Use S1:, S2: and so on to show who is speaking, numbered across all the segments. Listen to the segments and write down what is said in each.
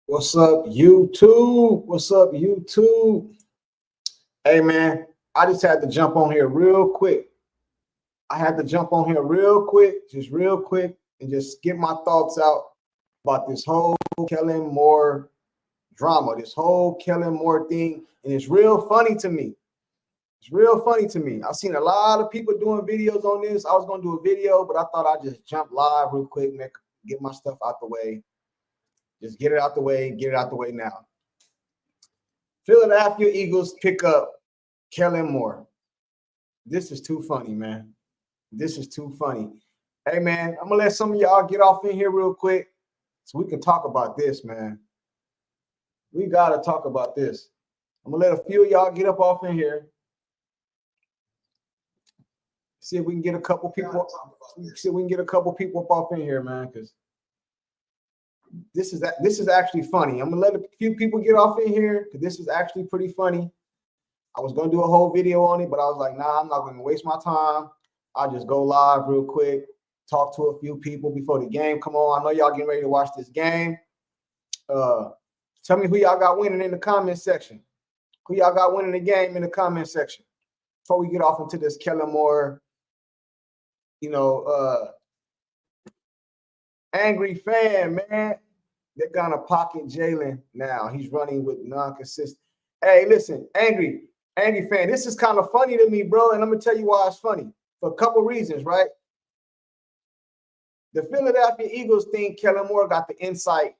S1: What's up, YouTube? What's up, YouTube? Hey, man, I just had to jump on here real quick. Just real quick, and just get my thoughts out about this whole Kellen Moore drama, this whole Kellen Moore thing. And it's real funny to me. I've seen a lot of people doing videos on this. I was going to do a video, but I thought I'd just jump live real quick, get my stuff out the way. Just get it out the way now. Philadelphia Eagles pick up Kellen Moore. This is too funny, man. This is too funny. Hey, man, I'm going to let some of y'all get off in here real quick so we can talk about this, man. We got to talk about this. I'm going to let a few of y'all get up off in here. See if we can get a couple people. Up off in here, man, because this is actually funny. I'm gonna let a few people get off in here because this is actually pretty funny. I was gonna do a whole video on it, but I was like, nah, I'm not gonna waste my time. I'll just go live real quick, talk to a few people before the game come on. I know y'all getting ready to watch this game. Tell me who y'all got winning in the comment section. Who y'all got winning the game in the comment section before we get off into this Kellen Moore, angry fan, man. They're gonna pocket Jalen now. He's running with non-consistent. Hey, listen, angry fan. This is kind of funny to me, bro. And I'm gonna tell you why it's funny. For a couple reasons, right? The Philadelphia Eagles think Kellen Moore got the insight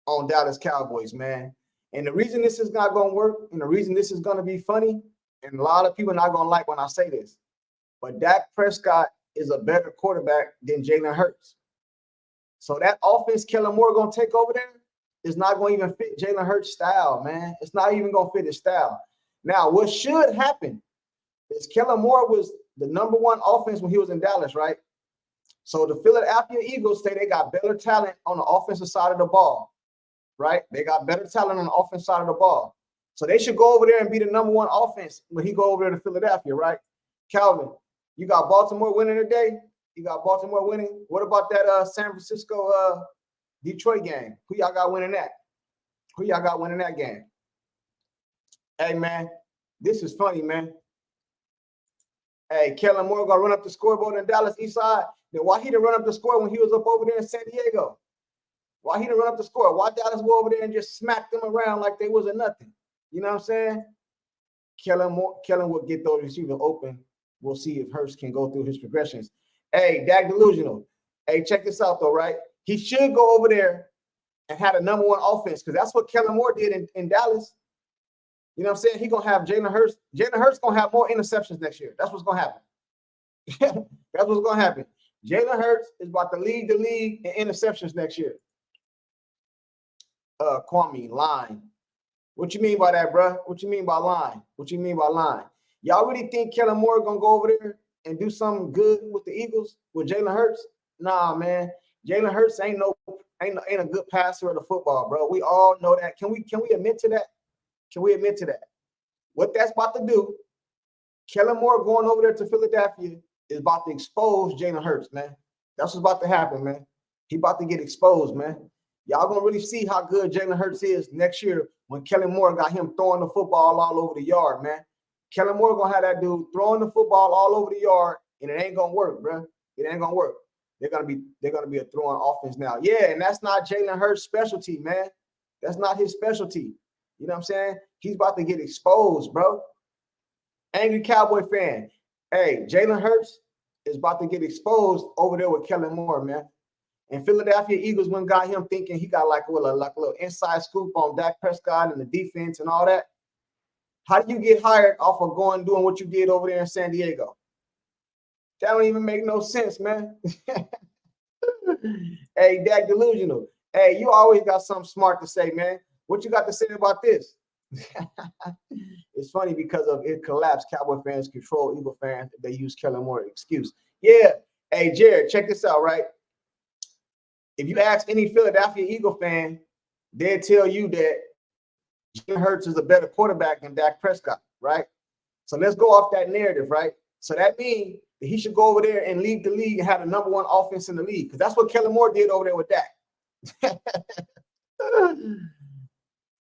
S1: on Dallas Cowboys, man. And the reason this is not gonna work, and the reason this is gonna be funny, and a lot of people are not gonna like when I say this, but Dak Prescott is a better quarterback than Jalen Hurts. So that offense Kellen Moore going to take over there is not going to even fit Jalen Hurts' style, man. It's not even going to fit his style. Now, what should happen is Kellen Moore was the #1 offense when he was in Dallas, right? So the Philadelphia Eagles say they got better talent on the offensive side of the ball, right? They got better talent on the offensive side of the ball. So they should go over there and be the #1 offense when he go over there to Philadelphia, right? Calvin, you got Baltimore winning today? You got Baltimore winning. What about that San Francisco Detroit game? Who y'all got winning that? Who y'all got winning that game? Hey, man, this is funny, man. Hey, Kellen Moore gonna run up the scoreboard in Dallas East Side. Then why he didn't run up the score when he was up over there in San Diego? Why he didn't run up the score? Why Dallas go over there and just smack them around like they wasn't nothing? You know what I'm saying? Kellen will get those receivers open. We'll see if Hurts can go through his progressions. Hey, Dak Delusional. Hey, check this out, though, right? He should go over there and have a #1 offense because that's what Kellen Moore did in Dallas. You know what I'm saying? He's going to have Jalen Hurts. Jalen Hurts going to have more interceptions next year. That's what's going to happen. That's what's going to happen. Jalen Hurts is about to lead the league in interceptions next year. Kwame, line. What you mean by that, bro? What you mean by line? What you mean by line? Y'all really think Kellen Moore going to go over there and do something good with the Eagles with Jalen Hurts? Nah, man. Jalen Hurts ain't a good passer of the football, bro. We all know that. Can we admit to that? Can we admit to that? What that's about to do, Kellen Moore going over there to Philadelphia is about to expose Jalen Hurts, man. That's what's about to happen, man. He about to get exposed, man. Y'all gonna really see how good Jalen Hurts is next year when Kellen Moore got him throwing the football all over the yard, man. Kellen Moore gonna have that dude throwing the football all over the yard, and it ain't gonna work, bro. It ain't gonna work. They're gonna be a throwing offense now. Yeah, and that's not Jalen Hurts' specialty, man. That's not his specialty. You know what I'm saying? He's about to get exposed, bro. Angry Cowboy fan. Hey, Jalen Hurts is about to get exposed over there with Kellen Moore, man. And Philadelphia Eagles went got him thinking he got like a little inside scoop on Dak Prescott and the defense and all that. How do you get hired off of doing what you did over there in San Diego? That don't even make no sense, man. Hey, Dak Delusional. Hey, you always got something smart to say, man. What you got to say about this? It's funny because of it collapsed. Cowboy fans control Eagle fans. They use Kellen Moore excuse. Yeah. Hey, Jared, check this out, right? If you ask any Philadelphia Eagle fan, they'll tell you that Jalen Hurts is a better quarterback than Dak Prescott, right? So let's go off that narrative, right? So that means that he should go over there and lead the league and have the #1 offense in the league because that's what Kellen Moore did over there with Dak.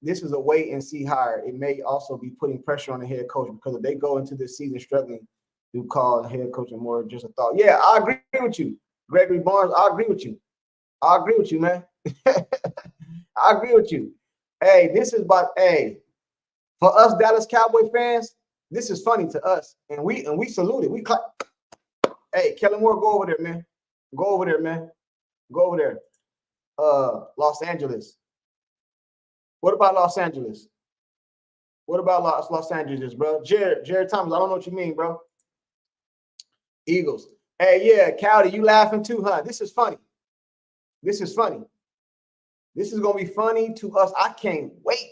S1: this is a wait and see hire. It may also be putting pressure on the head coach because if they go into this season struggling, you call the head coach and more just a thought. Yeah, I agree with you, Gregory Barnes. I agree with you. I agree with you, man. I agree with you. Hey, this is about for us Dallas Cowboy fans. This is funny to us, and we salute it. We clap. Hey, Kellen Moore, go over there, man. Go over there, man. Go over there. Los Angeles. What about Los Angeles? What about Los Angeles, bro? Jared Thomas, I don't know what you mean, bro. Eagles. Hey, yeah, Cowdy, you laughing too, huh? This is funny. This is funny. This is going to be funny to us. I can't wait.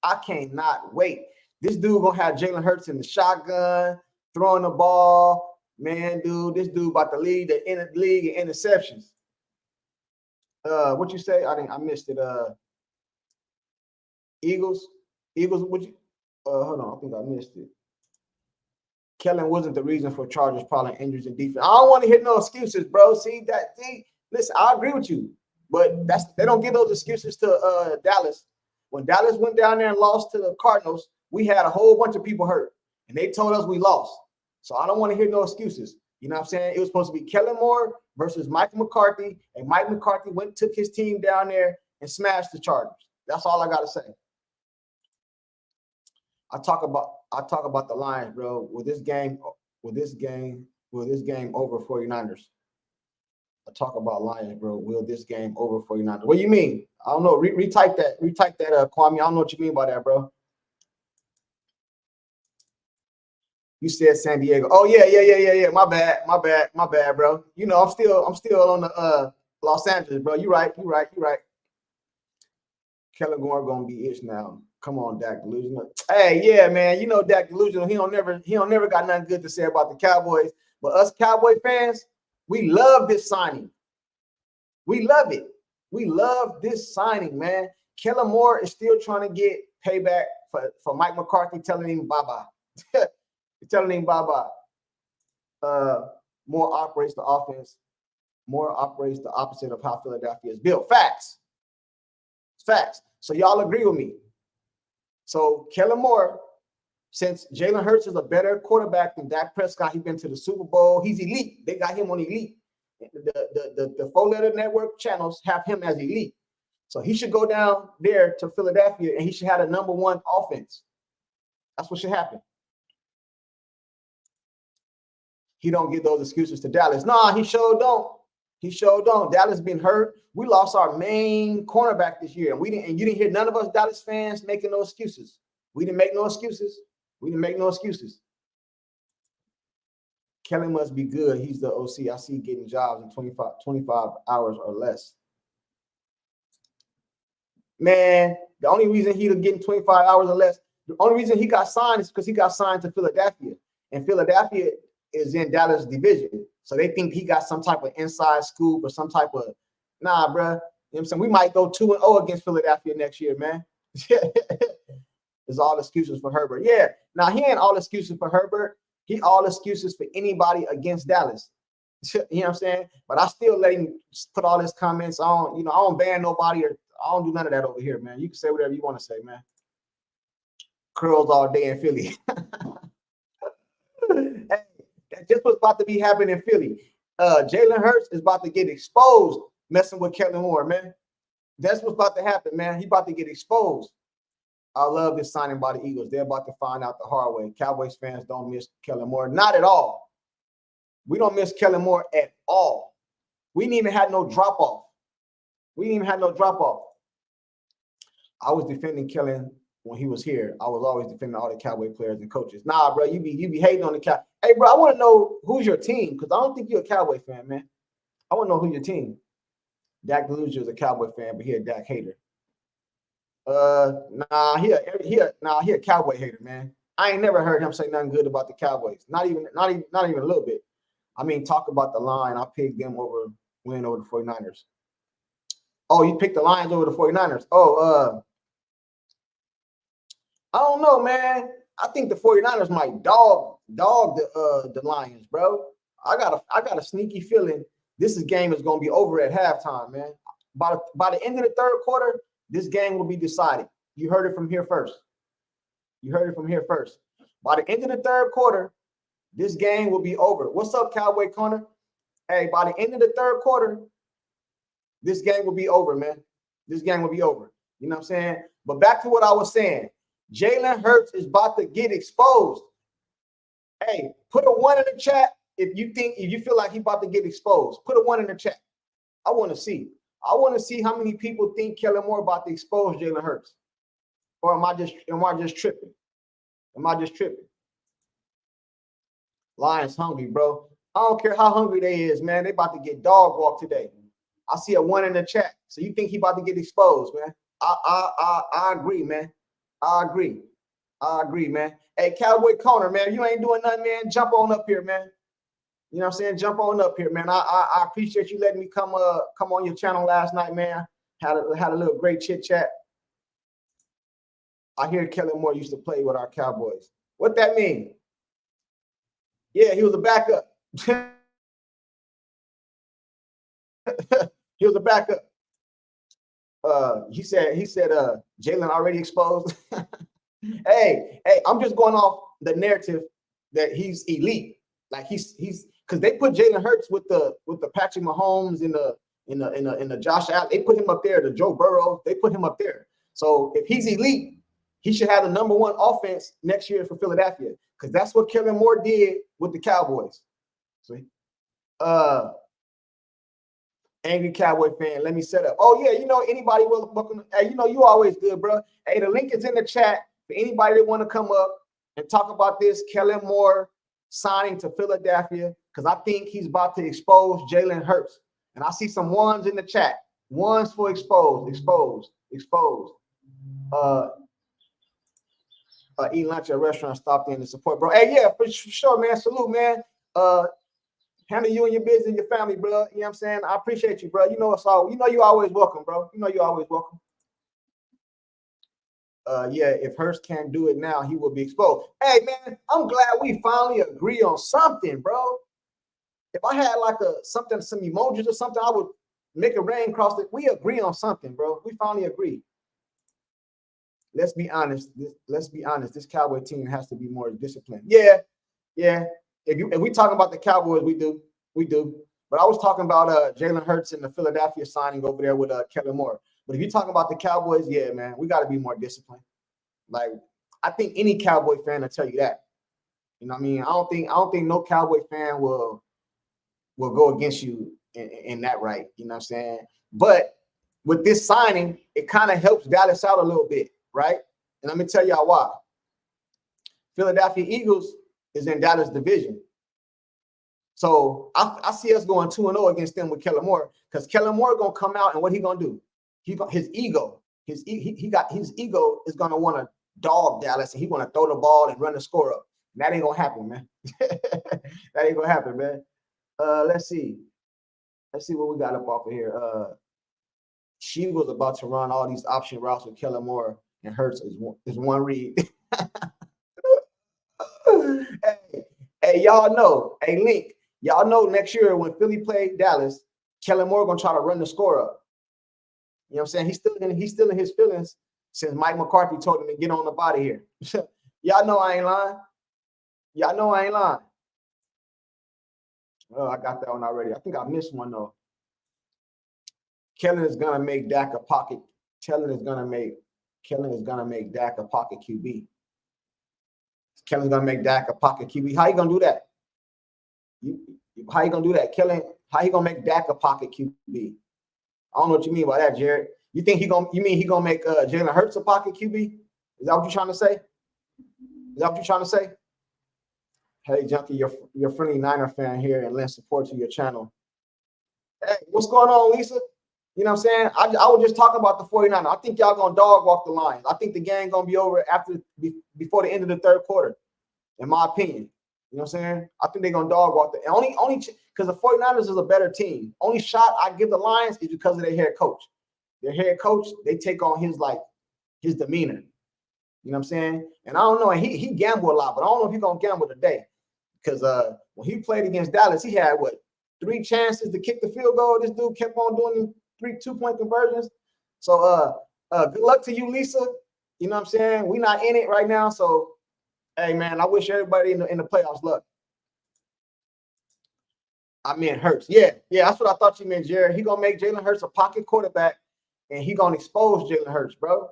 S1: I cannot wait. This dude going to have Jalen Hurts in the shotgun, throwing the ball. Man, dude, this dude about to lead the league in interceptions. What you say? I missed it. Eagles, would you hold on, I think I missed it. Kellen wasn't the reason for Chargers problem injuries and defense. I don't want to hear no excuses, bro. See, listen, I agree with you, but they don't give those excuses to Dallas. When Dallas went down there and lost to the Cardinals, we had a whole bunch of people hurt, and they told us we lost. So I don't want to hear no excuses. You know what I'm saying? It was supposed to be Kellen Moore versus Mike McCarthy, and Mike McCarthy took his team down there and smashed the Chargers. That's all I got to say. I talk about the Lions, bro. Will this game over 49ers? I talk about Lions, bro. Will this game over 49ers? What do you mean? I don't know. Retype that. Retype that, Kwame. I don't know what you mean by that, bro. You said San Diego. Oh yeah. My bad, bro. You know, I'm still on the Los Angeles, bro. You right. Kellen Moore gonna be itch now. Come on, Dak Delusional. Hey, yeah, man. You know Dak Delusional. He don't never got nothing good to say about the Cowboys. But us Cowboy fans, we love this signing. We love it. We love this signing, man. Kellen Moore is still trying to get payback for Mike McCarthy telling him bye-bye. Telling him bye-bye. Moore operates the offense. Moore operates the opposite of how Philadelphia is built. Facts. So y'all agree with me. So Kellen Moore, since Jalen Hurts is a better quarterback than Dak Prescott, he's been to the Super Bowl. He's elite. They got him on elite. The four-letter network channels have him as elite. So he should go down there to Philadelphia, and he should have the #1 offense. That's what should happen. He don't get those excuses to Dallas. Nah, he sure don't. Dallas been hurt. We lost our main cornerback this year, and you didn't hear none of us Dallas fans making no excuses. We didn't make no excuses. Kellen must be good. He's the OC. I see getting jobs in 25 hours or less. Man, the only reason he's getting 25 hours or less, the only reason he got signed is because he got signed to Philadelphia. And Philadelphia is in Dallas division. So they think he got some type of inside scoop or some type of, nah, bro. You know what I'm saying? We might go 2-0 against Philadelphia next year, man. It's all excuses for Herbert. Yeah. Now, he ain't all excuses for Herbert. He all excuses for anybody against Dallas. You know what I'm saying? But I still let him put all his comments on. You know, I don't ban nobody or I don't do none of that over here, man. You can say whatever you want to say, man. Curls all day in Philly. Hey, that's just what's about to be happening in Philly. Jalen Hurts is about to get exposed messing with Kellen Moore, man. That's what's about to happen, man. He about to get exposed. I love this signing by the Eagles. They're about to find out the hard way. Cowboys fans don't miss Kellen Moore. Not at all. We don't miss Kellen Moore at all. We didn't even have no drop-off. I was defending Kellen when he was here. I was always defending all the Cowboy players and coaches. Nah, bro, you be hating on the Cow. Hey, bro, I want to know who's your team because I don't think you're a Cowboy fan, man. I want to know who's your team. Dak Delusional is a Cowboy fan, but he a Dak hater. He a Cowboy hater, man. I ain't never heard him say nothing good about the Cowboys. Not even a little bit. I mean, talk about the line. I picked them win over the 49ers. Oh, you picked the Lions over the 49ers. Oh, I don't know, man. I think the 49ers might dog the Lions, bro. I got a sneaky feeling this game is gonna be over at halftime, man. By the end of the third quarter, this game will be decided. You heard it from here first. You heard it from here first. By the end of the third quarter, this game will be over. What's up, Cowboy Corner? Hey, by the end of the third quarter, this game will be over, man. This game will be over. You know what I'm saying? But back to what I was saying. Jalen Hurts is about to get exposed. Hey, put a 1 in the chat if you feel like he's about to get exposed. Put a 1 in the chat. I want to see. I want to see how many people think Kellen Moore about to expose Jalen Hurts. Or am I just tripping? Am I just tripping? Lions hungry, bro. I don't care how hungry they is, man. They about to get dog walk today. I see a 1 in the chat. So you think he about to get exposed, man? I agree, man. I agree, man. Hey, Cowboy Corner, man. You ain't doing nothing, man. Jump on up here, man. You know what I'm saying? Jump on up here, man. I appreciate you letting me come on your channel last night, man. Had a little great chit chat. I hear Kellen Moore used to play with our Cowboys. What that mean? Yeah, he was a backup. He was a backup. He said Jalen already exposed. hey, I'm just going off the narrative that he's elite. Like he's because they put Jalen Hurts with the Patrick Mahomes in the Josh Allen. They put him up there, the Joe Burrow. They put him up there. So if he's elite, he should have the #1 offense next year for Philadelphia, because that's what Kellen Moore did with the Cowboys. See, angry Cowboy fan, let me set up. Oh yeah, anybody welcome. Hey, you always good, bro. Hey, the link is in the chat for anybody that want to come up and talk about this Kellen Moore signing to Philadelphia, because I think he's about to expose Jalen Hurts. And I see some 1s in the chat. 1s for exposed. Eat lunch at a restaurant, stopped in to support, bro. Hey, yeah, for sure, man. Salute, man. Handle you and your business and your family, bro. You know what I'm saying? I appreciate you, bro. You know it's all. You always welcome, bro. You always welcome. Yeah, if Hurst can't do it now, he will be exposed. Hey, man, I'm glad we finally agree on something, bro. If I had like some emojis or something, I would make a rain across it. We agree on something, bro. We finally agree. Let's be honest. This Cowboy team has to be more disciplined. Yeah. If we talking about the Cowboys, we do. But I was talking about Jalen Hurts and the Philadelphia signing over there with Kellen Moore. But if you're talking about the Cowboys, yeah, man, we got to be more disciplined. Like, I think any Cowboy fan will tell you that. You know what I mean? I don't think no Cowboy fan will go against you in that right. You know what I'm saying? But with this signing, it kind of helps Dallas out a little bit, right? And let me tell y'all why. Philadelphia Eagles is in Dallas division. So I see us going 2-0 against them with Kellen Moore, because Kellen Moore going to come out, and what he going to do? His ego is going to want to dog Dallas, and he want to throw the ball and run the score up. And that ain't going to happen, man. That ain't going to happen, man. Let's see what we got up off of here. She was about to run all these option routes with Kellen Moore, and Hurts is one read. Hey, y'all know. Hey, Link, y'all know next year when Philly played Dallas, Kellen Moore gonna try to run the score up. You know what I'm saying? He's still in his feelings since Mike McCarthy told him to get on the body here. Y'all know I ain't lying. Oh, I got that one already. I think I missed one though. Kellen is gonna make Dak a pocket. Kellen is gonna make Dak a pocket QB. Kellen's gonna make Dak a pocket QB. How you gonna do that? How you gonna do that, Kellen? How you gonna make Dak a pocket QB? I don't know what you mean by that, Jared. You think he gonna make Jalen Hurts a pocket QB? Is that what you're trying to say? Hey, Junkie, your friendly Niner fan here, and lend support to your channel. Hey, what's going on, Lisa? You know what I'm saying? I was just talking about the 49ers. I think y'all going to dog walk the Lions. I think the game going to be over before the end of the third quarter, in my opinion. You know what I'm saying? I think they're going to dog walk the only because the 49ers is a better team. Only shot I give the Lions is because of their head coach. Their head coach, they take on his demeanor. You know what I'm saying? And I don't know, and he gambled a lot, but I don't know if he's going to gamble today. Because when he played against Dallas, he had 3 chances to kick the field goal. This dude kept on doing 3 2-point conversions. So good luck to you, Lisa. You know what I'm saying? We're not in it right now. So, hey, man, I wish everybody in the playoffs luck. I meant Hurts. Yeah, that's what I thought you meant, Jared. He gonna make Jalen Hurts a pocket quarterback, and he gonna expose Jalen Hurts, bro.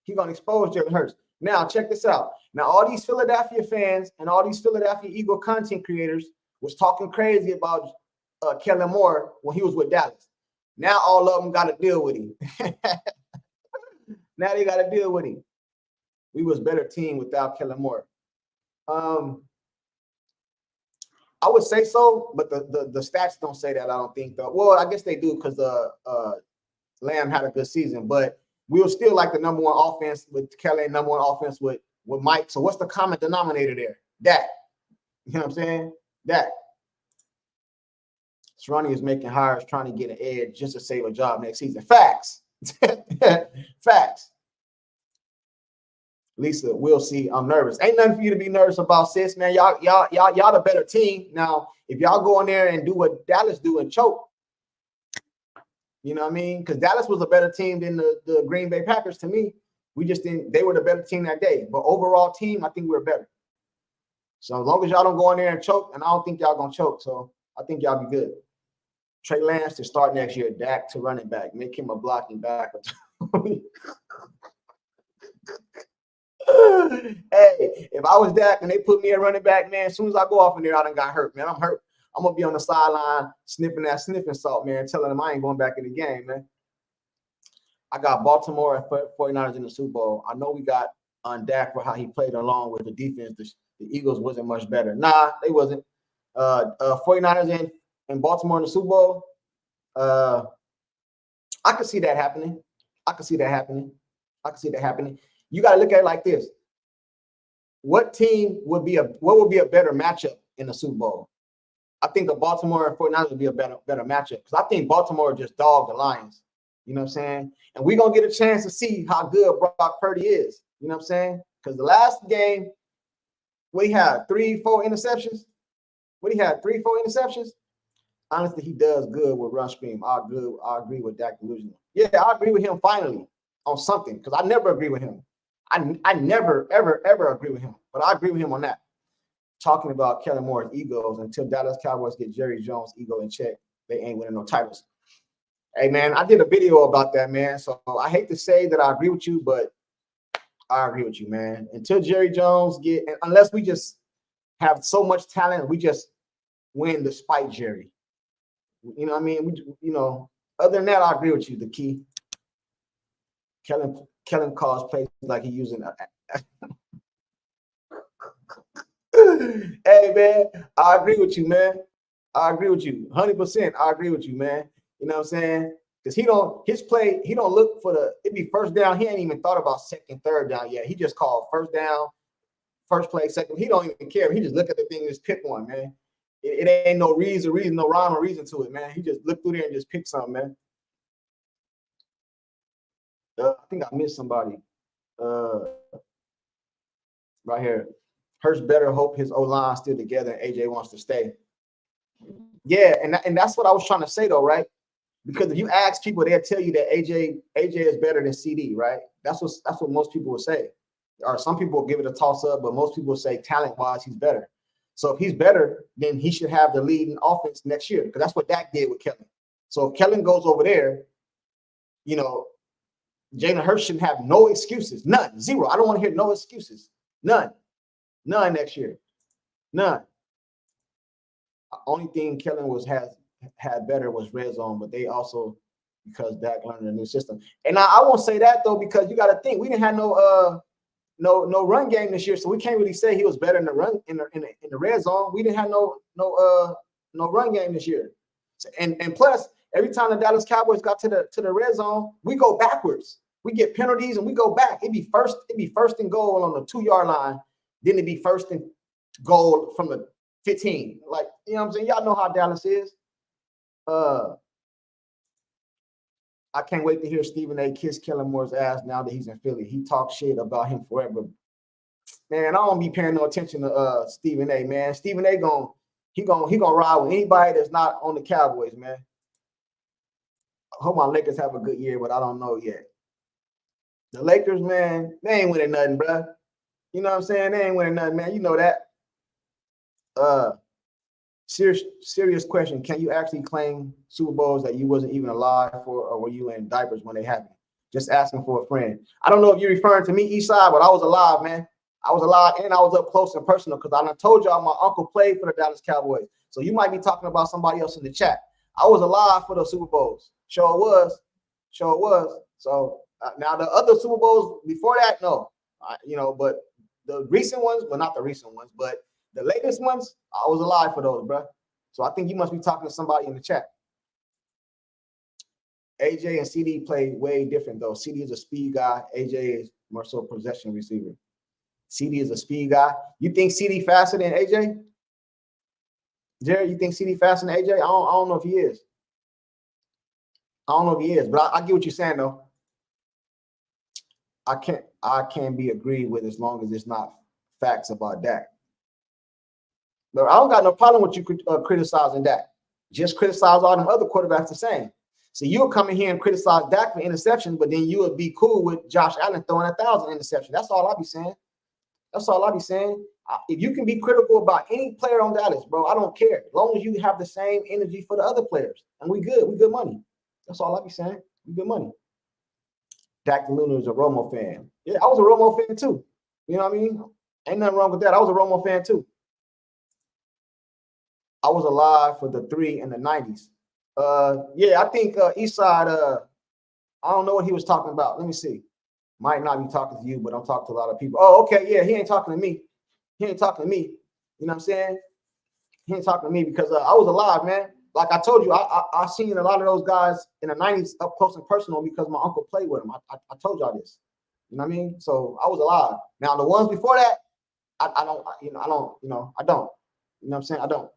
S1: He gonna expose Jalen Hurts. Now, check this out. Now, all these Philadelphia fans and all these Philadelphia Eagle content creators was talking crazy about Kellen Moore when he was with Dallas. Now all of them got to deal with him. Now they got to deal with him. We was a better team without Kellen Moore. I would say so, but the stats don't say that. I don't think though. Well, I guess they do because Lamb had a good season, but we were still like the number one offense with Kelly, number one offense with Mike. So what's the common denominator there? Dak. You know what I'm saying? Dak. Sronny is making hires, trying to get an edge just to save a job next season. Facts. Facts. Lisa, we'll see. I'm nervous. Ain't nothing for you to be nervous about, sis, man. Y'all the better team. Now, if y'all go in there and do what Dallas do and choke, you know what I mean? Because Dallas was a better team than the Green Bay Packers to me. We just didn't, they were the better team that day. But overall team, I think we're better. So as long as y'all don't go in there and choke, and I don't think y'all gonna choke, so I think y'all be good. Trey Lance to start next year, Dak to running back, make him a blocking back. Hey, if I was Dak and they put me a running back, man, as soon as I go off in there, I done got hurt, man. I'm hurt. I'm going to be on the sideline sniffing that sniffing salt, man, telling them I ain't going back in the game, man. I got Baltimore and 49ers in the Super Bowl. I know we got on Dak for how he played along with the defense. The Eagles wasn't much better. Nah, they wasn't. 49ers and Baltimore in the Super Bowl, I could see that happening. You got to look at it like this. What would be a better matchup in the Super Bowl? I think the Baltimore and 49ers would be a better matchup because I think Baltimore just dogged the Lions. You know what I'm saying? And we're going to get a chance to see how good Brock Purdy is. You know what I'm saying? Because the last game, we had 3-4 interceptions. Honestly, he does good with run scheme. I agree with Dak Delusional. Yeah, I agree with him finally on something because I never agree with him. I never, ever agree with him. But I agree with him on that. Talking about Kellen Moore's egos, until Dallas Cowboys get Jerry Jones' ego in check, they ain't winning no titles. Hey, man, I did a video about that, man. So I hate to say that I agree with you, but I agree with you, man. Until Jerry Jones unless we just have so much talent, we just win despite Jerry. You know what I mean? Other than that, I agree with you. The key. Kellen calls plays like he's using Hey, man, I agree with you, man. I agree with you 100%. I agree with you, man. You know what I'm saying? Because he don't look for it be first down. He ain't even thought about second, third down yet. He just called first down, first play, second. He don't even care. He just look at the thing and just pick one, man. It ain't no reason, no rhyme or reason to it, man. He just looked through there and just picked something, man. I think I missed somebody. Right here. Hurts better hope his O-line still together and AJ wants to stay. Yeah, and that's what I was trying to say, though, right? Because if you ask people, they'll tell you that AJ is better than CD, right? That's what most people will say. Or some people will give it a toss-up, but most people will say talent-wise, he's better. So if he's better, then he should have the lead in offense next year, because that's what Dak did with Kellen. So if Kellen goes over there, Jalen Hurts shouldn't have no excuses. None. Zero. I don't want to hear no excuses. None next year. None. The only thing Kellen had better was red zone, but they also, because Dak learned a new system. And I won't say that, though, because you got to think we didn't have no run game this year, so we can't really say he was better in the run in the red zone. We didn't have no run game this year. And plus, every time the Dallas Cowboys got to the red zone, we go backwards. We get penalties and we go back. It'd be first and goal on the 2-yard line. Then it'd be first and goal from the 15. Like, you know what I'm saying? Y'all know how Dallas is. I can't wait to hear Stephen A. kiss Kellen Moore's ass now that he's in Philly. He talks shit about him forever. Man, I don't be paying no attention to Stephen A. Man, Stephen A. He gonna ride with anybody that's not on the Cowboys, man. I hope my Lakers have a good year, but I don't know yet. The Lakers, man, they ain't winning nothing, bro. You know what I'm saying? They ain't winning nothing, man. You know that. Serious question. Can you actually claim Super Bowls that you wasn't even alive for, or were you in diapers when they happened? Just asking for a friend. I don't know if you're referring to me, Eastside, but I was alive, man. I was alive, and I was up close and personal because I done told y'all my uncle played for the Dallas Cowboys. So you might be talking about somebody else in the chat. I was alive for those Super Bowls. Sure was. Sure was. So now the other Super Bowls before that, no. But the recent ones, well, not the recent ones, but the latest ones, I was alive for those, bro. So I think you must be talking to somebody in the chat. AJ and CD play way different, though. CD is a speed guy. AJ is more so possession receiver. CD is a speed guy. You think CD faster than AJ? Jerry, you think CD faster than AJ? I don't know if he is. I don't know if he is, but I get what you're saying, though. I can't be agreed with as long as it's not facts about Dak. But I don't got no problem with you criticizing Dak. Just criticize all them other quarterbacks the same. So you'll come in here and criticize Dak for interception, but then you would be cool with Josh Allen throwing 1,000 interceptions. That's all I'll be saying. That's all I'll be saying. If you can be critical about any player on Dallas, bro, I don't care. As long as you have the same energy for the other players. And we good. We good money. That's all I'll be saying. We good money. Dak Luna is a Romo fan. Yeah, I was a Romo fan too. You know what I mean? Ain't nothing wrong with that. I was a Romo fan too. I was alive for the 3 in the 90s. Yeah, I think Eastside, I don't know what he was talking about. Let me see. Might not be talking to you, but I'm talking to a lot of people. Oh, okay. Yeah, he ain't talking to me. He ain't talking to me. You know what I'm saying? He ain't talking to me because I was alive, man. Like I told you, I seen a lot of those guys in the 90s up close and personal because my uncle played with them. I told y'all this. You know what I mean? So I was alive. Now, the ones before that, I don't. You know what I'm saying? I don't.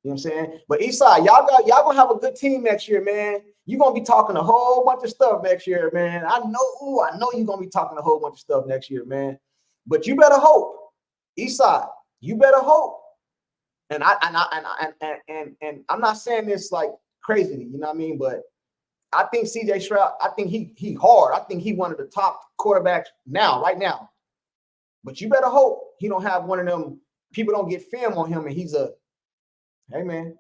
S1: You know what I'm saying? But Eastside, y'all gonna have a good team next year, man. You're gonna be talking a whole bunch of stuff next year, man. I know you're gonna be talking a whole bunch of stuff next year, man. But you better hope, Eastside, you better hope. And I'm not saying this like crazy, you know what I mean? But I think CJ Stroud, I think he hard. I think he one of the top quarterbacks right now. But you better hope he don't have one of them, people don't get film on him and he's a Hey, man.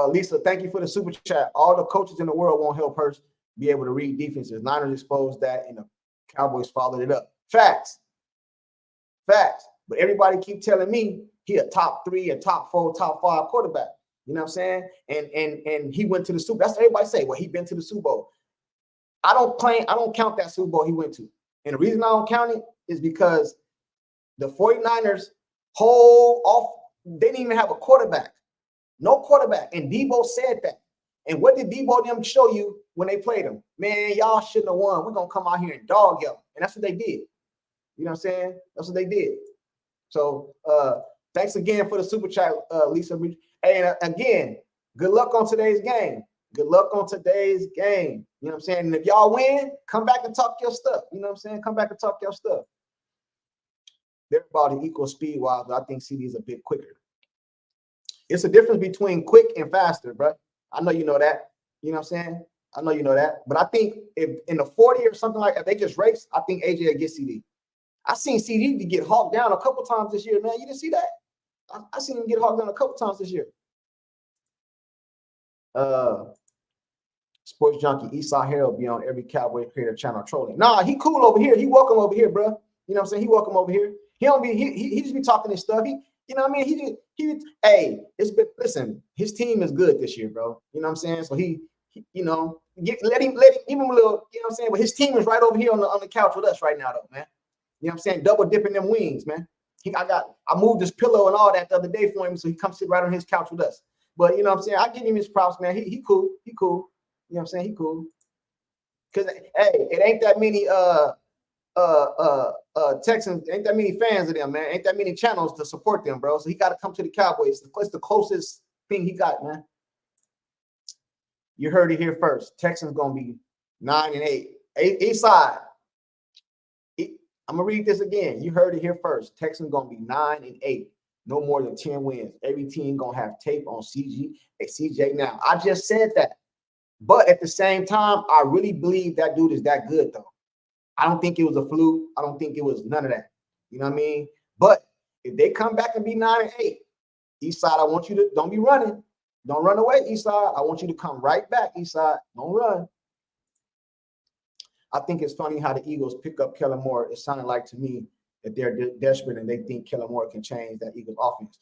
S1: Lisa, thank you for the super chat. All the coaches in the world won't help Hurst be able to read defenses. Niners exposed that, and the Cowboys followed it up. Facts. But everybody keep telling me he a top 3, a top 4, top 5 quarterback. You know what I'm saying? And he went to the Super Bowl. That's what everybody say. Well, he been to the Super Bowl. I don't count that Super Bowl he went to. And the reason I don't count it is because the 49ers they didn't even have a quarterback. No quarterback. And Debo said that. And what did Debo them show you when they played him? Man, y'all shouldn't have won. We're going to come out here and dog y'all. And that's what they did. You know what I'm saying? That's what they did. So thanks again for the super chat, Lisa. And again, good luck on today's game. You know what I'm saying? And if y'all win, come back and talk your stuff. You know what I'm saying? Come back and talk your stuff. They're about equal speed-wise, but I think CD is a bit quicker. It's a difference between quick and faster, bro. I know you know that. You know what I'm saying? I know you know that. But I think if in the 40 or something like that, they just race, I think AJ will get CD. I seen CD to get hawked down a couple times this year, man. You didn't see that? I seen him get hawked down a couple times this year. Sports Junkie, Esau Harold be on every Cowboy creator channel trolling. Nah, he cool over here. He welcome over here, bro. You know what I'm saying? He welcome over here. He don't be he just be talking this stuff. You know what I mean? Listen, his team is good this year, bro. You know what I'm saying? So he let him give him a little, you know what I'm saying? But his team is right over here on the couch with us right now, though, man. You know what I'm saying? Double dipping them wings, man. I moved his pillow and all that the other day for him, so he comes sit right on his couch with us. But you know what I'm saying? I give him his props, man. He cool. You know what I'm saying? He cool. Because it ain't that many Texans, ain't that many fans of them, man. Ain't that many channels to support them, bro. So he got to come to the Cowboys. It's the closest thing he got, man. You heard it here first. Texans gonna be 9-8. East side. I'm gonna read this again. You heard it here first. Texans gonna be 9-8. No more than 10 wins. Every team gonna have tape on CJ now. I just said that. But at the same time, I really believe that dude is that good, though. I don't think it was a fluke. I don't think it was none of that. You know what I mean? But if they come back and be 9-8, Eastside, I want you to don't be running. Don't run away, Eastside. I want you to come right back, Eastside. Don't run. I think it's funny how the Eagles pick up Kellen Moore. It sounded like to me that they're desperate and they think Kellen Moore can change that Eagles offense.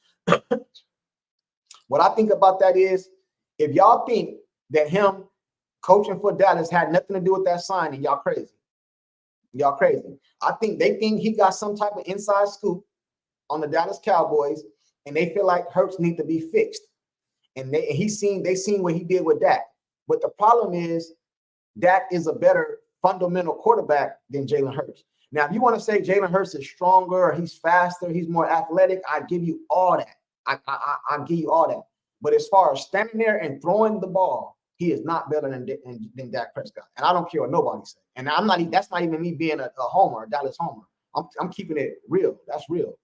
S1: What I think about that is, if y'all think that him coaching for Dallas had nothing to do with that signing, y'all crazy. Y'all crazy. I think they think he got some type of inside scoop on the Dallas Cowboys, and they feel like Hurts need to be fixed. And they seen what he did with Dak. But the problem is, Dak is a better fundamental quarterback than Jalen Hurts. Now, if you want to say Jalen Hurts is stronger, or he's faster, he's more athletic, I give you all that. I give you all that. But as far as standing there and throwing the ball, he is not better than Dak Prescott. And I don't care what nobody says. And I'm not. That's not even me being a homer, a Dallas homer. I'm keeping it real. That's real.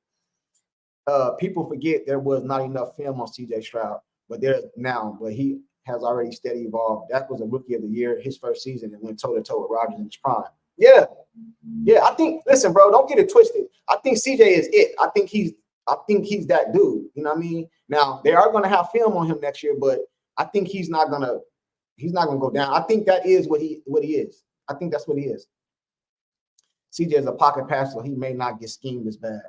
S1: People forget there was not enough film on C.J. Stroud, but there's now. But he has already steady evolved. That was a rookie of the year, his first season, and went toe-to-toe with Rodgers in his prime. Yeah. I think. Listen, bro, don't get it twisted. I think CJ is it. I think he's that dude. You know what I mean? Now they are going to have film on him next year, but I think he's not gonna go down. I think that is what he is. I think that's what he is. CJ is a pocket passer, so he may not get schemed as bad.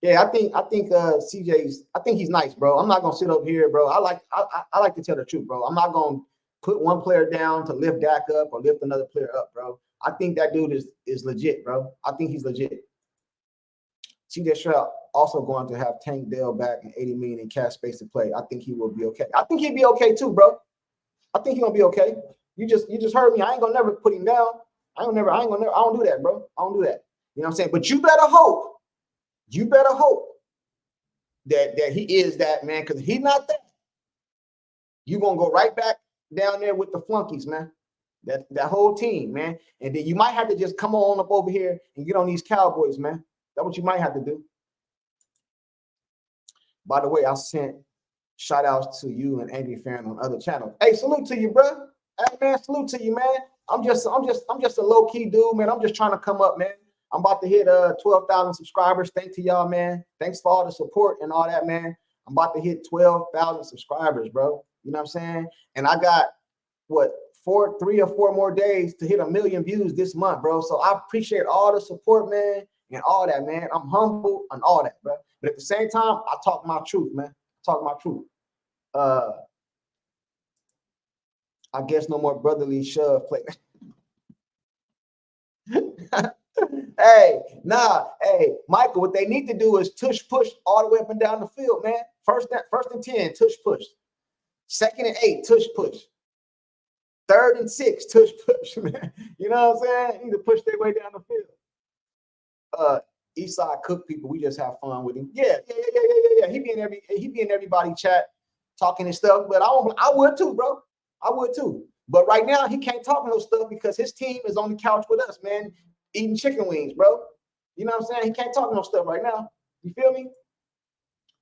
S1: Yeah, I think CJ's. I think he's nice, bro. I'm not gonna sit up here, bro. I like to tell the truth, bro. I'm not gonna put one player down to lift Dak up or lift another player up, bro. I think that dude is legit, bro. I think he's legit. CJ Stroud also going to have Tank Dell back and $80 million in cash space to play. I think he will be okay. I think he'll be okay too, bro. I think he's gonna be okay. You just heard me. I ain't gonna never put him down. I don't do that, bro. I don't do that. You know what I'm saying? But you better hope that he is that, man, because if he's not that, you're gonna go right back down there with the flunkies, man. That whole team, man. And then you might have to just come on up over here and get on these Cowboys, man. That's what you might have to do. By the way, I sent shout outs to you and Angry Fan on other channels. Hey, salute to you, bro. Hey, man, salute to you, man. I'm just a low key dude, man. I'm just trying to come up, man. I'm about to hit 12,000 subscribers. Thanks to y'all, man. Thanks for all the support and all that, man. I'm about to hit 12,000 subscribers, bro. You know what I'm saying? And I got 3 or 4 more days to hit 1 million views this month, bro. So I appreciate all the support, man, and all that, man. I'm humble and all that, bro. But at the same time, I talk my truth, man. Talk my truth. I guess no more brotherly shove play. Hey, Michael, what they need to do is tush push all the way up and down the field, man. First and 10, tush push. 2nd and 8, tush push. 3rd and 6, tush push, man. You know what I'm saying? You need to push their way down the field. Eastside Cook people, we just have fun with him. Yeah. He be in everybody chat talking and stuff, but I would too, bro. I would too. But right now he can't talk no stuff because his team is on the couch with us, man, eating chicken wings, bro. You know what I'm saying? He can't talk no stuff right now. You feel me?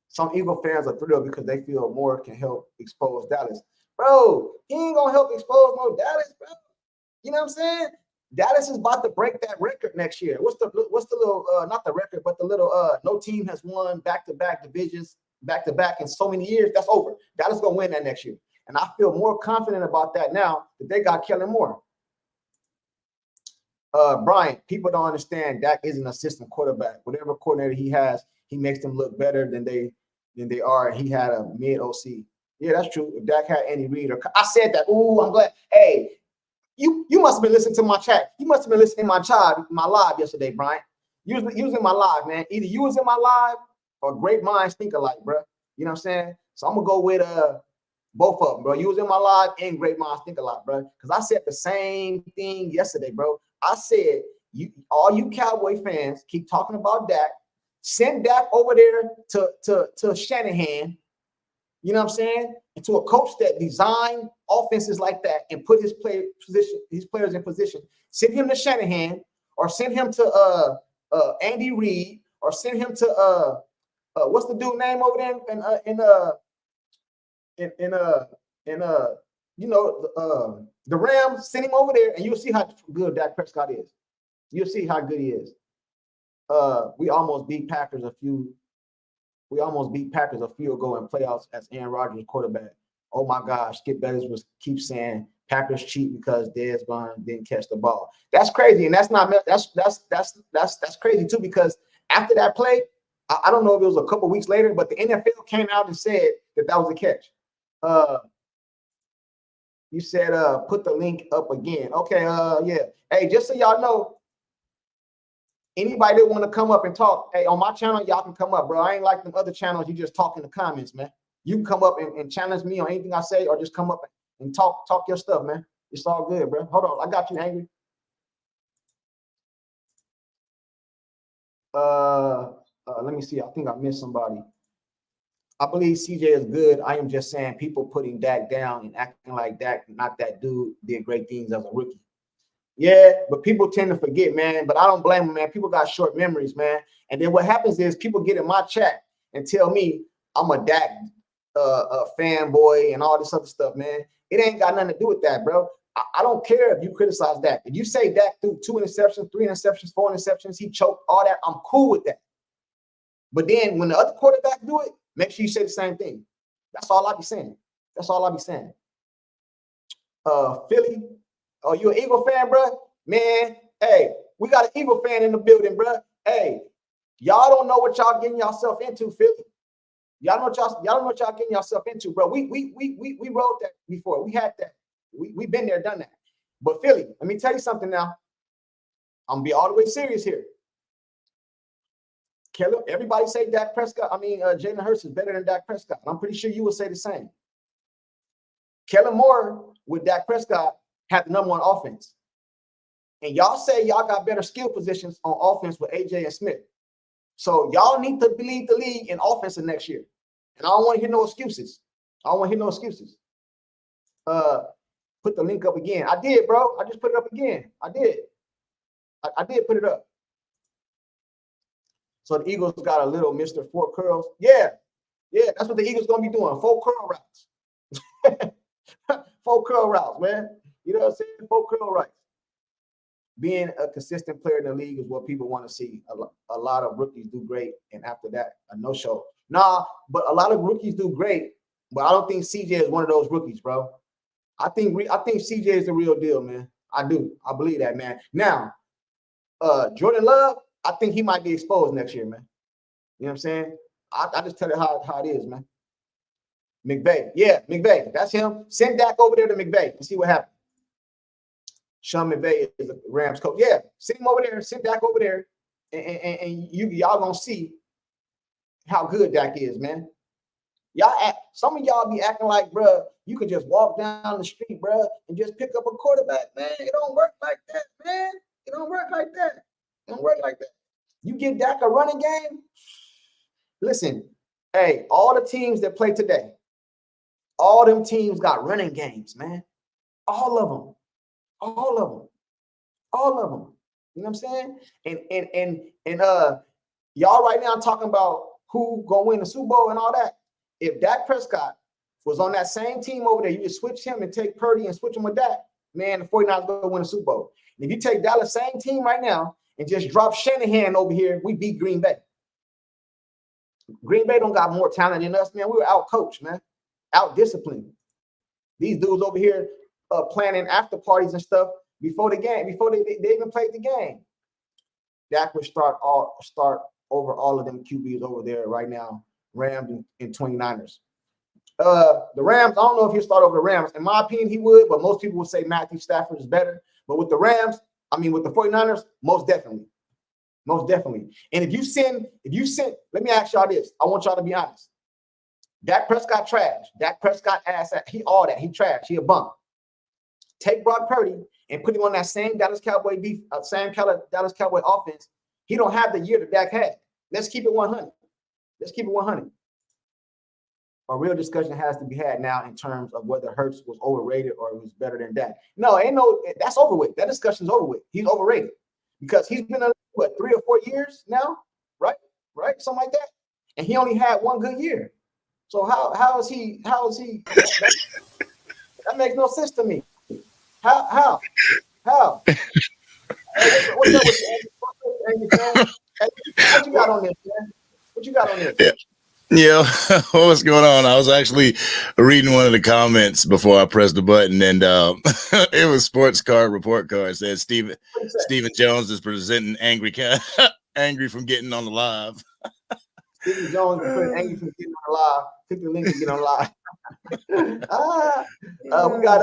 S1: Some Eagle fans are thrilled because they feel Moore can help expose Dallas. Bro, he ain't gonna help expose no Dallas, bro. You know what I'm saying? Dallas is about to break that record next year. What's the little not the record, but the little no team has won back-to-back divisions back-to-back in so many years. That's over. Dallas gonna win that next year. And I feel more confident about that now that they got Kellen Moore. Brian, people don't understand Dak isn't an assistant quarterback. Whatever coordinator he has, he makes them look better than they are. He had a mid OC. Yeah, that's true. If Dak had any read, I said that. Ooh, I'm glad. Hey, you must have been listening to my chat. You must have been listening to my live yesterday, Brian. You was in my live, man. Either you was in my live or great minds think alike, bro. You know what I'm saying? So I'm gonna go with both of them, bro. You was in my live and great minds think alike, bro. Because I said the same thing yesterday, bro. I said, all you Cowboy fans keep talking about Dak. Send Dak over there to Shanahan. You know what I'm saying? And to a coach that designed offenses like that and put his players in position. Send him to Shanahan or send him to Andy Reid or send him to what's the dude name over there in the Rams, send him over there, and you'll see how good Dak Prescott is. You'll see how good he is. We almost beat Packers a field goal in playoffs as Aaron Rodgers quarterback. Oh my gosh, Skip Bayless keep saying Packers cheat because Dez Bryant didn't catch the ball. That's crazy, and that's crazy too, because after that play, I don't know if it was a couple weeks later, but the NFL came out and said that was a catch. You said put the link up again. Okay, yeah. Hey, just so y'all know, anybody that want to come up and talk, hey, on my channel, y'all can come up, bro. I ain't like them other channels. You just talk in the comments, man. You can come up and challenge me on anything I say, or just come up and talk your stuff, man. It's all good, bro. Hold on, I got you, Angry. Let me see. I think I missed somebody. I believe CJ is good. I am just saying people putting Dak down and acting like Dak, not that dude, did great things as a rookie. Yeah, but people tend to forget, man. But I don't blame them, man. People got short memories, man. And then what happens is people get in my chat and tell me I'm a Dak fanboy and all this other stuff, man. It ain't got nothing to do with that, bro. I don't care if you criticize Dak. If you say Dak threw 2 interceptions, 3 interceptions, 4 interceptions, he choked, all that, I'm cool with that. But then when the other quarterback do it, make sure you say the same thing. That's all I be saying. That's all I be saying. Philly, oh, you an Eagle fan, bro? Man, hey, we got an Eagle fan in the building, bro. Hey, y'all don't know what y'all getting yourself into, Philly. Y'all don't know what y'all getting yourself into, bro. We wrote that before. We had that. We've been there, done that. But Philly, let me tell you something now. I'm gonna be all the way serious here. Kellen, everybody say Dak Prescott. Jalen Hurts is better than Dak Prescott. I'm pretty sure you would say the same. Kellen Moore with Dak Prescott had the #1 offense. And y'all say y'all got better skill positions on offense with AJ and Smith. So y'all need to lead the league in offense next year. And I don't want to hear no excuses. Put the link up again. I did, bro. I just put it up again. I did. I did put it up. So the Eagles got a little Mr. 4 curls. Yeah, that's what the Eagles gonna be doing. 4 curl routes. 4 curl routes, man. You know what I'm saying? 4 curl routes. Being a consistent player in the league is what people want to see. A lot of rookies do great, and after that, a no-show. Nah, but a lot of rookies do great, but I don't think CJ is one of those rookies, bro. I think CJ is the real deal, man. I do. I believe that, man. Now, Jordan Love, I think he might be exposed next year, man. You know what I'm saying? I just tell you how it is, man. McVay. Yeah, McVay. That's him. Send Dak over there to McVay and see what happens. Sean McVay is the Rams coach. Yeah, send him over there. Send Dak over there. And y'all going to see how good Dak is, man. Some of y'all be acting like, bro, you can just walk down the street, bro, and just pick up a quarterback, man. It don't work like that, man. It don't work like that. It don't work like that. You get Dak a running game. Listen, hey, all the teams that play today, all them teams got running games, man. All of them. All of them. All of them. You know what I'm saying? And y'all right now talking about who gonna win the Super Bowl and all that. If Dak Prescott was on that same team over there, you just switch him and take Purdy and switch him with Dak, man, the 49ers gonna win the Super Bowl. And if you take Dallas same team right now and just drop Shanahan over here, we beat Green Bay. Green Bay don't got more talent than us, man. We were out-coached, man. Out-disciplined. These dudes over here planning after parties and stuff before the game, before they even played the game. Dak would start over all of them QBs over there right now, Rams and 29ers. The Rams, I don't know if he'll start over the Rams. In my opinion, he would, but most people would say Matthew Stafford is better. But with the Rams, with the 49ers, most definitely. Most definitely. And if you send, let me ask y'all this. I want y'all to be honest. Dak Prescott trash. Dak Prescott ass, he all that. He trash. He a bum. Take Brock Purdy and put him on that same Dallas Cowboy Dallas Cowboy offense. He don't have the year that Dak had. Let's keep it 100. Let's keep it 100. A real discussion has to be had now in terms of whether Hurts was overrated or was better than Dak. No, that's over with. That discussion's over with. He's overrated because he's been 3 or 4 years now, right? Something like that. And he only had one good year. So how is he? That makes no sense to me. How? Hey, what's up with you, Andy fan? Hey, what you got on this, man? What you got on this?
S2: Yeah. Yeah, what was going on? I was actually reading one of the comments before I pressed the button, and it was sports card report card. It said Stephen Jones is presenting angry from getting on the live.
S1: Stephen Jones is angry from getting on the live. Click the link to get on live. We got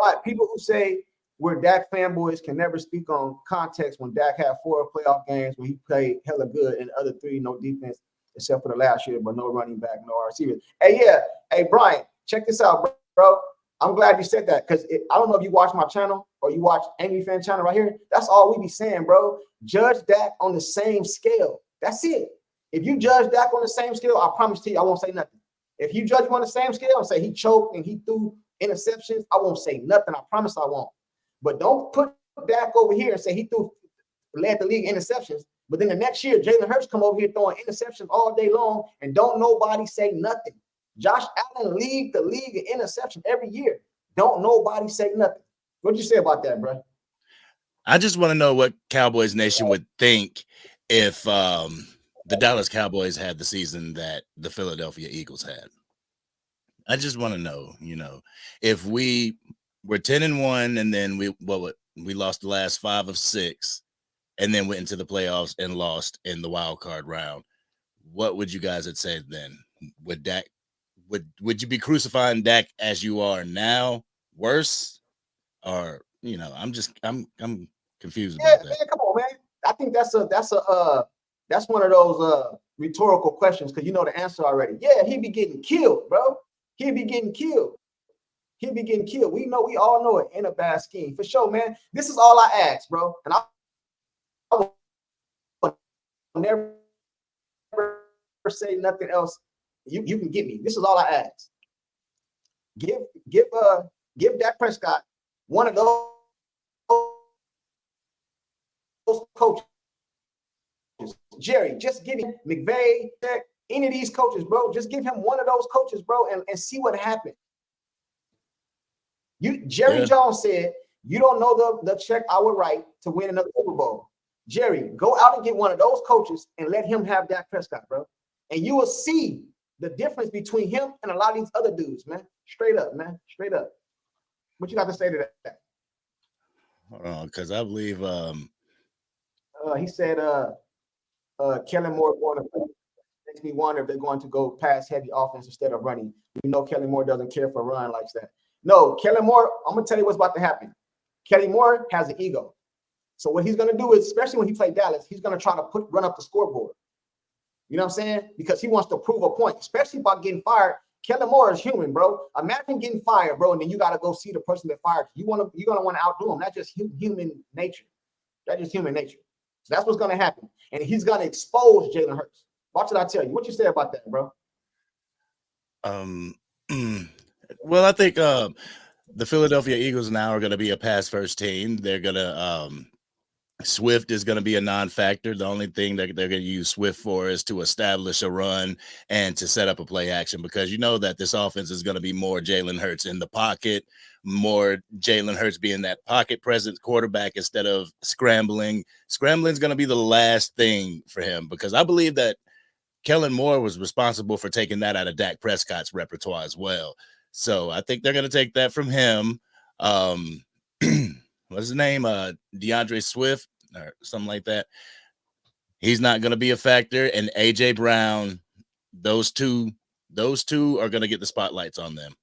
S1: right, people who say we're Dak fanboys can never speak on context when Dak had 4 playoff games where he played hella good and the other 3 no defense except for the last year, but no running back, no receiver. Hey Brian, check this out, bro. I'm glad you said that because I don't know if you watch my channel or you watch Angry Fan channel right here. That's all we be saying, bro. Judge Dak on the same scale. That's it. If you judge Dak on the same scale, I promise to you, I won't say nothing. If you judge him on the same scale and say he choked and he threw interceptions, I won't say nothing. I promise I won't. But don't put Dak over here and say he led the league in interceptions. But then the next year, Jalen Hurts come over here throwing interceptions all day long, and don't nobody say nothing. Josh Allen lead the league in interception every year. Don't nobody say nothing. What'd you say about that, bro?
S2: I just want to know what Cowboys Nation would think if the Dallas Cowboys had the season that the Philadelphia Eagles had. I just want to know, if we were 10-1 and then we lost the last 5 of 6 and then went into the playoffs and lost in the wild card round, what would you guys have said then? Would Dak would you be crucifying Dak as you are now worse? Or, I'm confused about that.
S1: Man, come on, man. I think that's one of those rhetorical questions because you know the answer already. Yeah, he'd be getting killed, bro. He'd be getting killed. We all know it ain't a bad scheme. For sure, man. This is all I ask, bro. And I will never say nothing else. You can get me. This is all I ask. Give Dak Prescott one of those coaches. Jerry, just give him McVay, any of these coaches, bro. Just give him one of those coaches, bro, and see what happens. Jerry Jones said, you don't know the check I would write to win another Super Bowl. Jerry, go out and get one of those coaches and let him have Dak Prescott, bro. And you will see the difference between him and a lot of these other dudes, man. Straight up, man. Straight up. What you got to say to that?
S2: Hold on, because I believe
S1: he said Kellen Moore going to makes me wonder if they're going to go pass heavy offense instead of running. We know Kellen Moore doesn't care for a run like that. No, Kellen Moore, I'm going to tell you what's about to happen. Kellen Moore has an ego. So what he's going to do is, especially when he played Dallas, he's going to try to run up the scoreboard. You know what I'm saying? Because he wants to prove a point, especially by getting fired. Kellen Moore is human, bro. Imagine getting fired, bro, and then you got to go see the person that fired you. You're going to want to outdo him. That's just human nature. That's just human nature. So that's what's going to happen. And he's going to expose Jalen Hurts. Watch what I tell you. What you say about that, bro?
S2: Well, I think the Philadelphia Eagles now are going to be a pass-first team. They're going to Swift is going to be a non-factor. The only thing that they're going to use Swift for is to establish a run and to set up a play action, because you know that this offense is going to be more Jalen Hurts in the pocket, more Jalen Hurts being that pocket presence quarterback instead of scrambling. Scrambling is going to be the last thing for him, because I believe that Kellen Moore was responsible for taking that out of Dak Prescott's repertoire as well. So I think they're going to take that from him. What's his name? DeAndre Swift or something like that. He's not going to be a factor. And AJ Brown, those two are going to get the spotlights on them.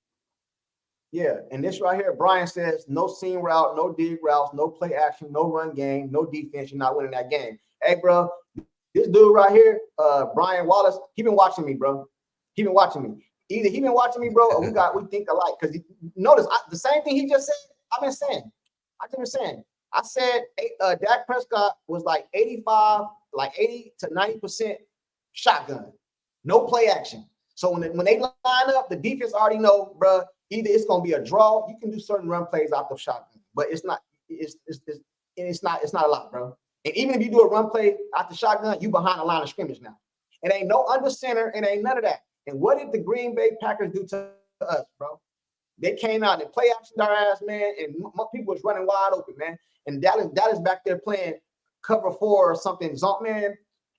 S1: Yeah, and this right here, Brian says, no seam route, no dig routes, no play action, no run game, no defense. You're not winning that game. Hey, bro, this dude right here, Brian Wallace, he been watching me, bro. He been watching me. Either he been watching me, bro, or we think alike. Because notice the same thing he just said, I've been saying. I said Dak Prescott was like 80 to 90% shotgun, no play action. So when they line up, the defense already know, bro, either it's gonna be a draw. You can do certain run plays out of shotgun, but it's not a lot, bro. And even if you do a run play out the shotgun, you behind the line of scrimmage now. It ain't no under center, it ain't none of that. And what did the Green Bay Packers do to us, bro? They came out and play action our ass, man, and people was running wide open, man. And Dallas back there playing cover 4 or something.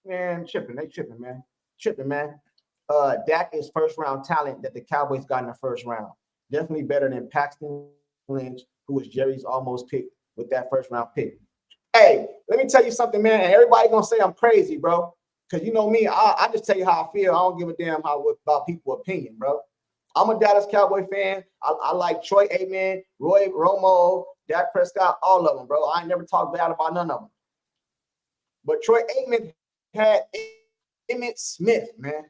S1: Man, tripping, man. Dak is first round talent that the Cowboys got in the first round. Definitely better than Paxton Lynch, who was Jerry's almost pick with that first round pick. Hey, let me tell you something, man. And everybody gonna say I'm crazy, bro. Because you know me, I just tell you how I feel. I don't give a damn about people's opinion, bro. I'm a Dallas Cowboy fan. I like Troy Aikman, Roy Romo, Dak Prescott, all of them, bro. I ain't never talked bad about none of them. But Troy Aikman had Emmitt Smith, man.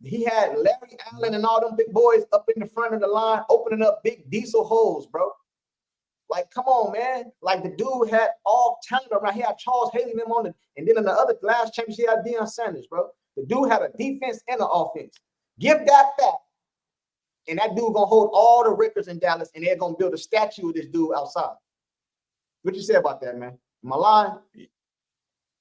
S1: He had Larry Allen and all them big boys up in the front of the line, opening up big diesel holes, bro. Like, come on, man. Like, the dude had all talent around. He had Charles Haley and them on it. And then in the other last championship, he had Deion Sanders, bro. The dude had a defense and an offense. Give that back. And that dude gonna hold all the records in Dallas, and they're gonna build a statue of this dude outside. What you say about that, man? Am I lying?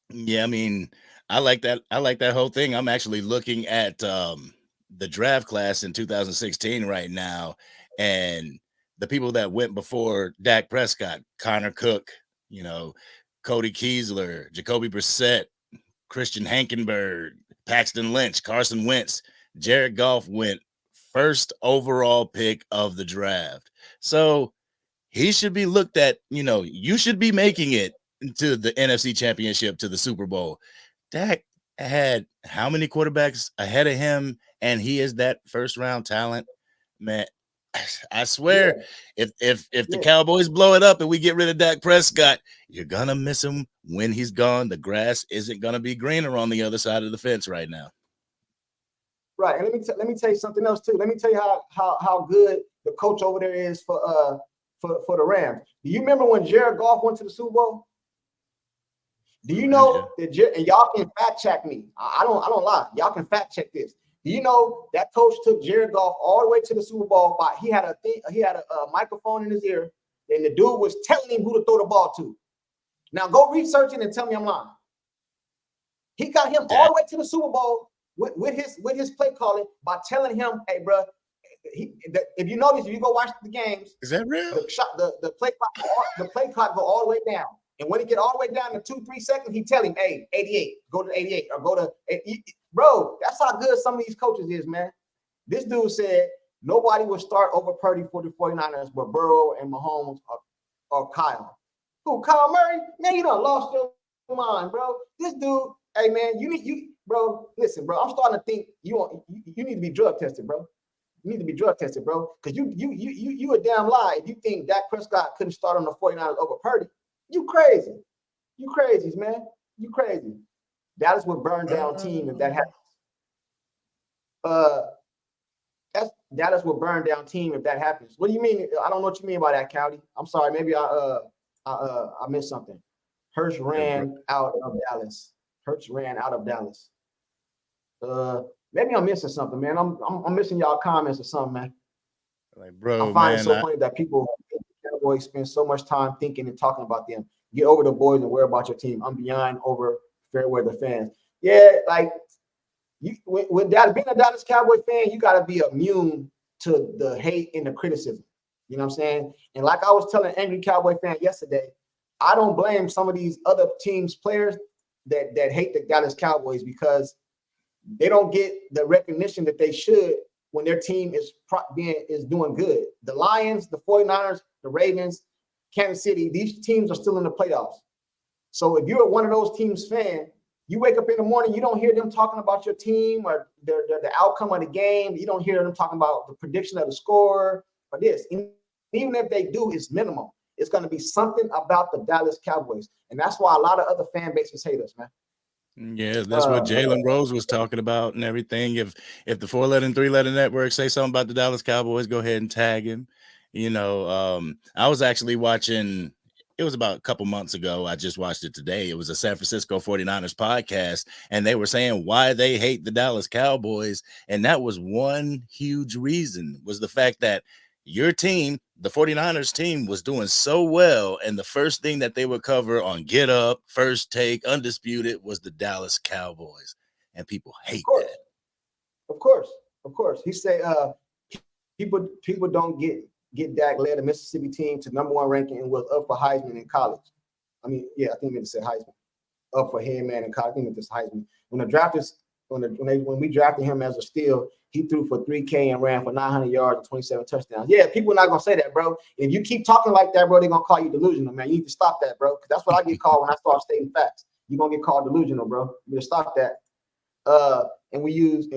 S2: Yeah, I mean, I like that. I like that whole thing. I'm actually looking at the draft class in 2016 right now, and the people that went before Dak Prescott, Connor Cook, Cody Kiesler, Jacoby Brissett, Christian Hankenberg, Paxton Lynch, Carson Wentz, Jared Goff went first overall pick of the draft. So he should be looked at, you should be making it to the NFC Championship, to the Super Bowl. Dak had how many quarterbacks ahead of him, and he is that first round talent, man. I swear, if the Cowboys blow it up and we get rid of Dak Prescott, you're gonna miss him when he's gone. The grass isn't gonna be greener on the other side of the fence right now.
S1: Right, and let me tell you something else too. Let me tell you how good the coach over there is for the Rams. Do you remember when Jared Goff went to the Super Bowl? Do you know that? And y'all can fact check me. I don't lie. Y'all can fact check this. Do you know that coach took Jared Goff all the way to the Super Bowl? He had a microphone in his ear, and the dude was telling him who to throw the ball to. Now go research it and tell me I'm lying. He got him all the way to the Super Bowl with his play calling by telling him, "Hey, bro, if you notice, if you go watch the games,
S2: is that real?
S1: The play clock go all the way down." And when he get all the way down to 2-3 seconds, he tell him, "Hey, 88, go to 88 or go to." Bro, that's how good some of these coaches is, man. This dude said nobody would start over Purdy for the 49ers but Burrow and Mahomes or Kyle. Who, Kyle Murray? Man, you done lost your mind, bro. This dude, hey, man, bro, listen, bro. I'm starting to think you need to be drug tested, bro. You need to be drug tested, bro. Because you a damn lie if you think Dak Prescott couldn't start on the 49ers over Purdy. You crazy. You crazies, man. You crazy. Dallas would burn down team if that happens. Dallas will burn down team if that happens. What do you mean? I don't know what you mean by that, Cowdy. I'm sorry. Maybe I missed something. Hurts ran out of Dallas. Maybe I'm missing something, man. I'm missing y'all comments or something, man.
S2: Like, bro,
S1: I find it so funny that people Cowboys spend so much time thinking and talking about them. Get over the boys and worry about your team. I'm beyond over fair weather fans. Yeah, like with being a Dallas Cowboy fan, you got to be immune to the hate and the criticism. You know what I'm saying? And like I was telling Angry Cowboy fan yesterday, I don't blame some of these other teams' players that hate the Dallas Cowboys because they don't get the recognition that they should when their team is doing good. The Lions, the 49ers, the Ravens, Kansas City, these teams are still in the playoffs. So if you're one of those teams' fan, you wake up in the morning, you don't hear them talking about your team or the outcome of the game. You don't hear them talking about the prediction of the score or this. And even if they do, it's minimal. It's going to be something about the Dallas Cowboys. And that's why a lot of other fan bases hate us, man.
S2: Yeah, that's what Jalen Rose was talking about and everything. If the 4-letter and 3-letter network say something about the Dallas Cowboys, go ahead and tag him. I was actually watching, it was about a couple months ago. I just watched it today. It was a San Francisco 49ers podcast, and they were saying why they hate the Dallas Cowboys. And that was one huge reason, was the fact that your team, the 49ers team, was doing so well, and the first thing that they would cover on Get Up, First Take, Undisputed was the Dallas Cowboys, and people hate that.
S1: Of course. He said people don't get Dak led a Mississippi team to #1 ranking and was up for Heisman in college. I mean, yeah, I think I meant to say Heisman. Up for head man in college. I think it was Heisman. When we drafted him as a steal, he threw for 3K and ran for 900 yards and 27 touchdowns. Yeah, people are not gonna say that, bro. If you keep talking like that, bro, they're gonna call you delusional, man. You need to stop that, bro. Because that's what I get called when I start stating facts. You're gonna get called delusional, bro. You need to stop that. And we use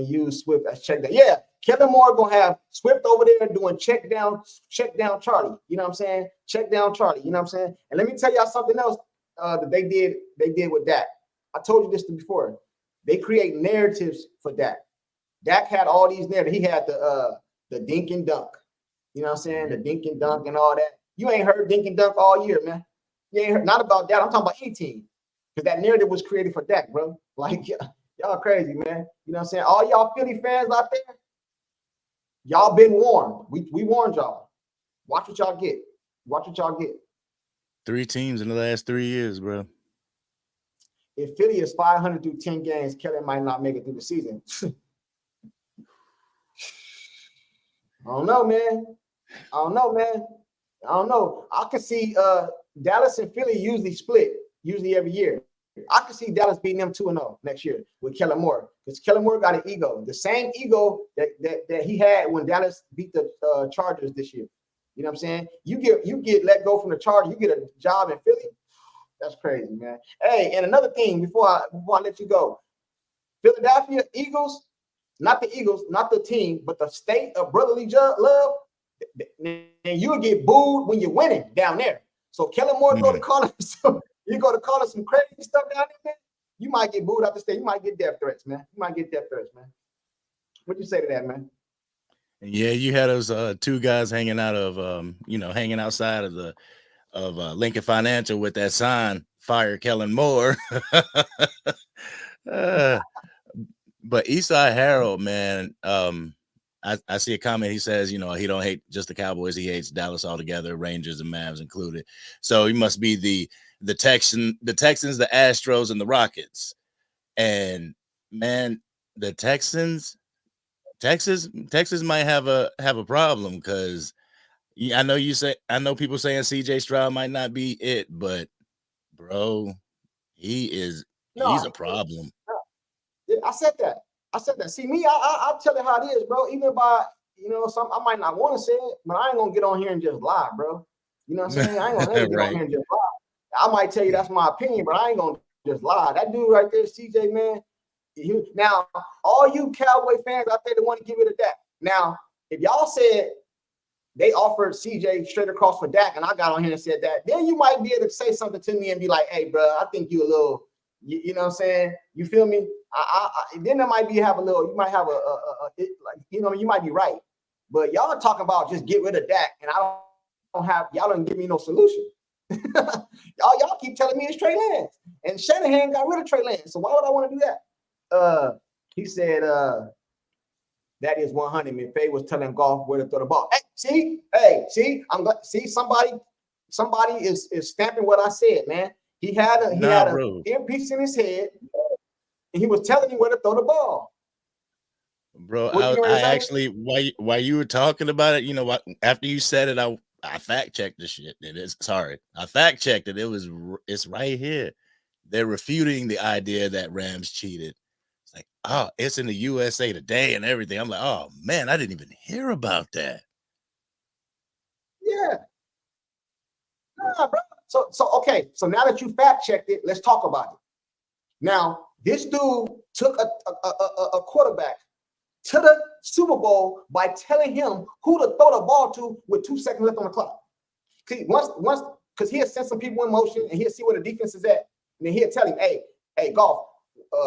S1: Swift as check down. Yeah, Kellen Moore gonna have Swift over there doing check down Charlie. You know what I'm saying? Check down Charlie. You know what I'm saying? And let me tell y'all something else that they did with Dak. I told you this before. They create narratives for Dak. Dak had all these narratives. He had the dink and dunk. You know what I'm saying? The dink and dunk and all that. You ain't heard dink and dunk all year, man. You ain't heard not about that. I'm talking about any team. Because that narrative was created for Dak, bro. Like, y'all crazy, man. You know what I'm saying? All y'all Philly fans out there, y'all been warned. We warned y'all. Watch what y'all get. Watch what y'all get.
S2: 3 teams in the last 3 years, bro.
S1: If Philly is 500 through 10 games, Kellen might not make it through the season. I don't know, man. I don't know. I can see Dallas and Philly usually split, every year. I can see Dallas beating them 2-0 next year with Kellen Moore. Because Kellen Moore got an ego. The same ego that he had when Dallas beat the Chargers this year. You know what I'm saying? You get let go from the Chargers, you get a job in Philly. That's crazy, man. Hey, and another thing before I let you go. Philadelphia Eagles, not the Eagles, not the team, but the state of brotherly love, and you'll get booed when you're winning down there. So Kellen Moore go to call him some crazy stuff down there, man. You might get booed out the state. You might get death threats, man. What'd you say to that, man?
S2: Yeah, you had those 2 guys hanging out of hanging outside of Lincoln Financial with that sign, "Fire Kellen Moore." But Eastside Harold, man, I see a comment. He says, he don't hate just the Cowboys. He hates Dallas altogether, Rangers and Mavs included. So he must be the Texans, the Astros, and the Rockets. And man, the Texas might have a problem because I know people saying CJ Stroud might not be it, but bro, he's a problem.
S1: Yeah, I said that. See, me, I'll tell it how it is, bro. Even by, I might not want to say it, but I ain't gonna get on here and just lie, bro. You know what I'm saying? I ain't gonna never get on here and just lie. I might tell you that's my opinion, but I ain't gonna just lie. That dude right there, CJ, man. Now, all you Cowboy fans out there that want to give it a Dak. Now, if y'all said they offered CJ straight across for Dak, and I got on here and said that, then you might be able to say something to me and be like, "Hey, bro, I think you a little." You know what I'm saying? You feel me? Then there might have a little. You might have you might be right, but y'all talking about just get rid of Dak, and y'all don't give me no solution. y'all keep telling me it's Trey Lance, and Shanahan got rid of Trey Lance. So why would I want to do that? He said that is 100. McVay was telling Goff where to throw the ball. See, I'm glad. See, somebody is stamping what I said, man. He had a earpiece in his head, and he was telling me where to throw the ball.
S2: Bro, I actually, while you were talking about it, you know what? After you said it, I fact checked the shit. I fact checked it. It's right here. They're refuting the idea that Rams cheated. It's like, oh, it's in the USA Today and everything. I'm like, oh man, I didn't even hear about that.
S1: Yeah. Nah, bro. So okay. So now that you fact checked it, let's talk about it. Now, this dude took a quarterback to the Super Bowl by telling him who to throw the ball to with 2 seconds left on the clock. Once, because he'll send some people in motion and he'll see where the defense is at, and then he'll tell him, hey, Goff,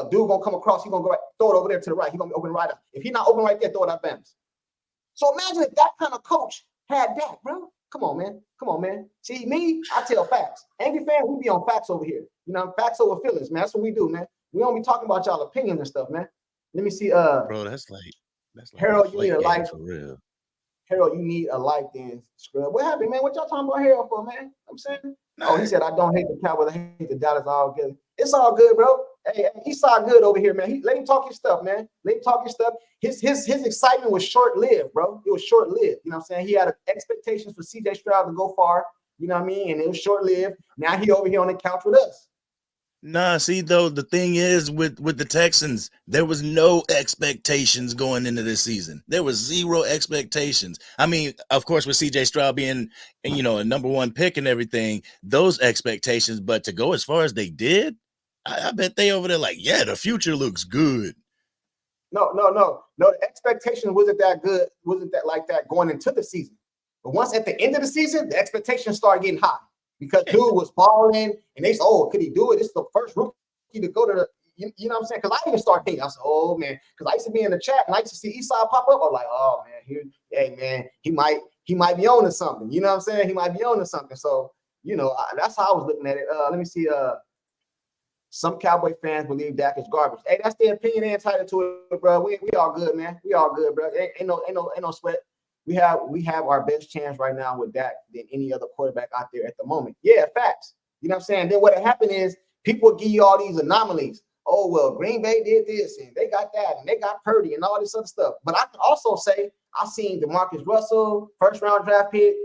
S1: dude gonna come across, he's gonna go right, throw it over there to the right. He's gonna be open right up. If he's not open right there, throw it out bounds. So imagine if that kind of coach had that, bro. Come on, man. See, me, I tell facts. Angry fan, we be on facts over here. You know, facts over feelings, man. That's what we do, man. We don't be talking about y'all opinions and stuff, man. Let me see.
S2: Bro, that's like
S1: Harold, you need a life
S2: for real.
S1: Harold, you need a life then, scrub. What happened, man? What y'all talking about Harold for, man? I'm saying. Oh, he said I don't hate the Cowboys, I hate the Dallas all together. It's all good, bro. Hey, Esau good over here, man. Let him talk his stuff, man. Let him talk his stuff. His excitement was short-lived, bro. It was short-lived. You know what I'm saying? He had expectations for CJ Stroud to go far. You know what I mean? And it was short-lived. Now he over here on the couch with us.
S2: Nah, see though, the thing is with the Texans, there was no expectations going into this season. There was zero expectations. I mean, of course, with CJ Stroud being, you know, a number one pick and everything, those expectations. But to go as far as they did, I bet they over there like, yeah, the future looks good.
S1: No. The expectation wasn't that good. Wasn't that like that going into the season? But once at the end of the season, the expectations started getting high. Because dude was balling, and they said, "Oh, could he do it? This is the first rookie to go to the." You know what I'm saying? Because I even started thinking, I said, "Oh man," because I used to be in the chat and I used to see Esau pop up. I'm like, "Oh man, hey man, he might be on to something." You know what I'm saying? He might be on to something. So you know, that's how I was looking at it. Let me see. Some Cowboy fans believe Dak is garbage. Hey, that's their opinion. They entitled to it, bro. We all good, man. We all good, bro. Ain't no sweat. We have our best chance right now with Dak than any other quarterback out there at the moment. Yeah, facts. You know what I'm saying? Then what happened is people give you all these anomalies. Oh, well, Green Bay did this and they got that and they got Purdy and all this other stuff. But I can also say I seen DeMarcus Russell, first round draft pick.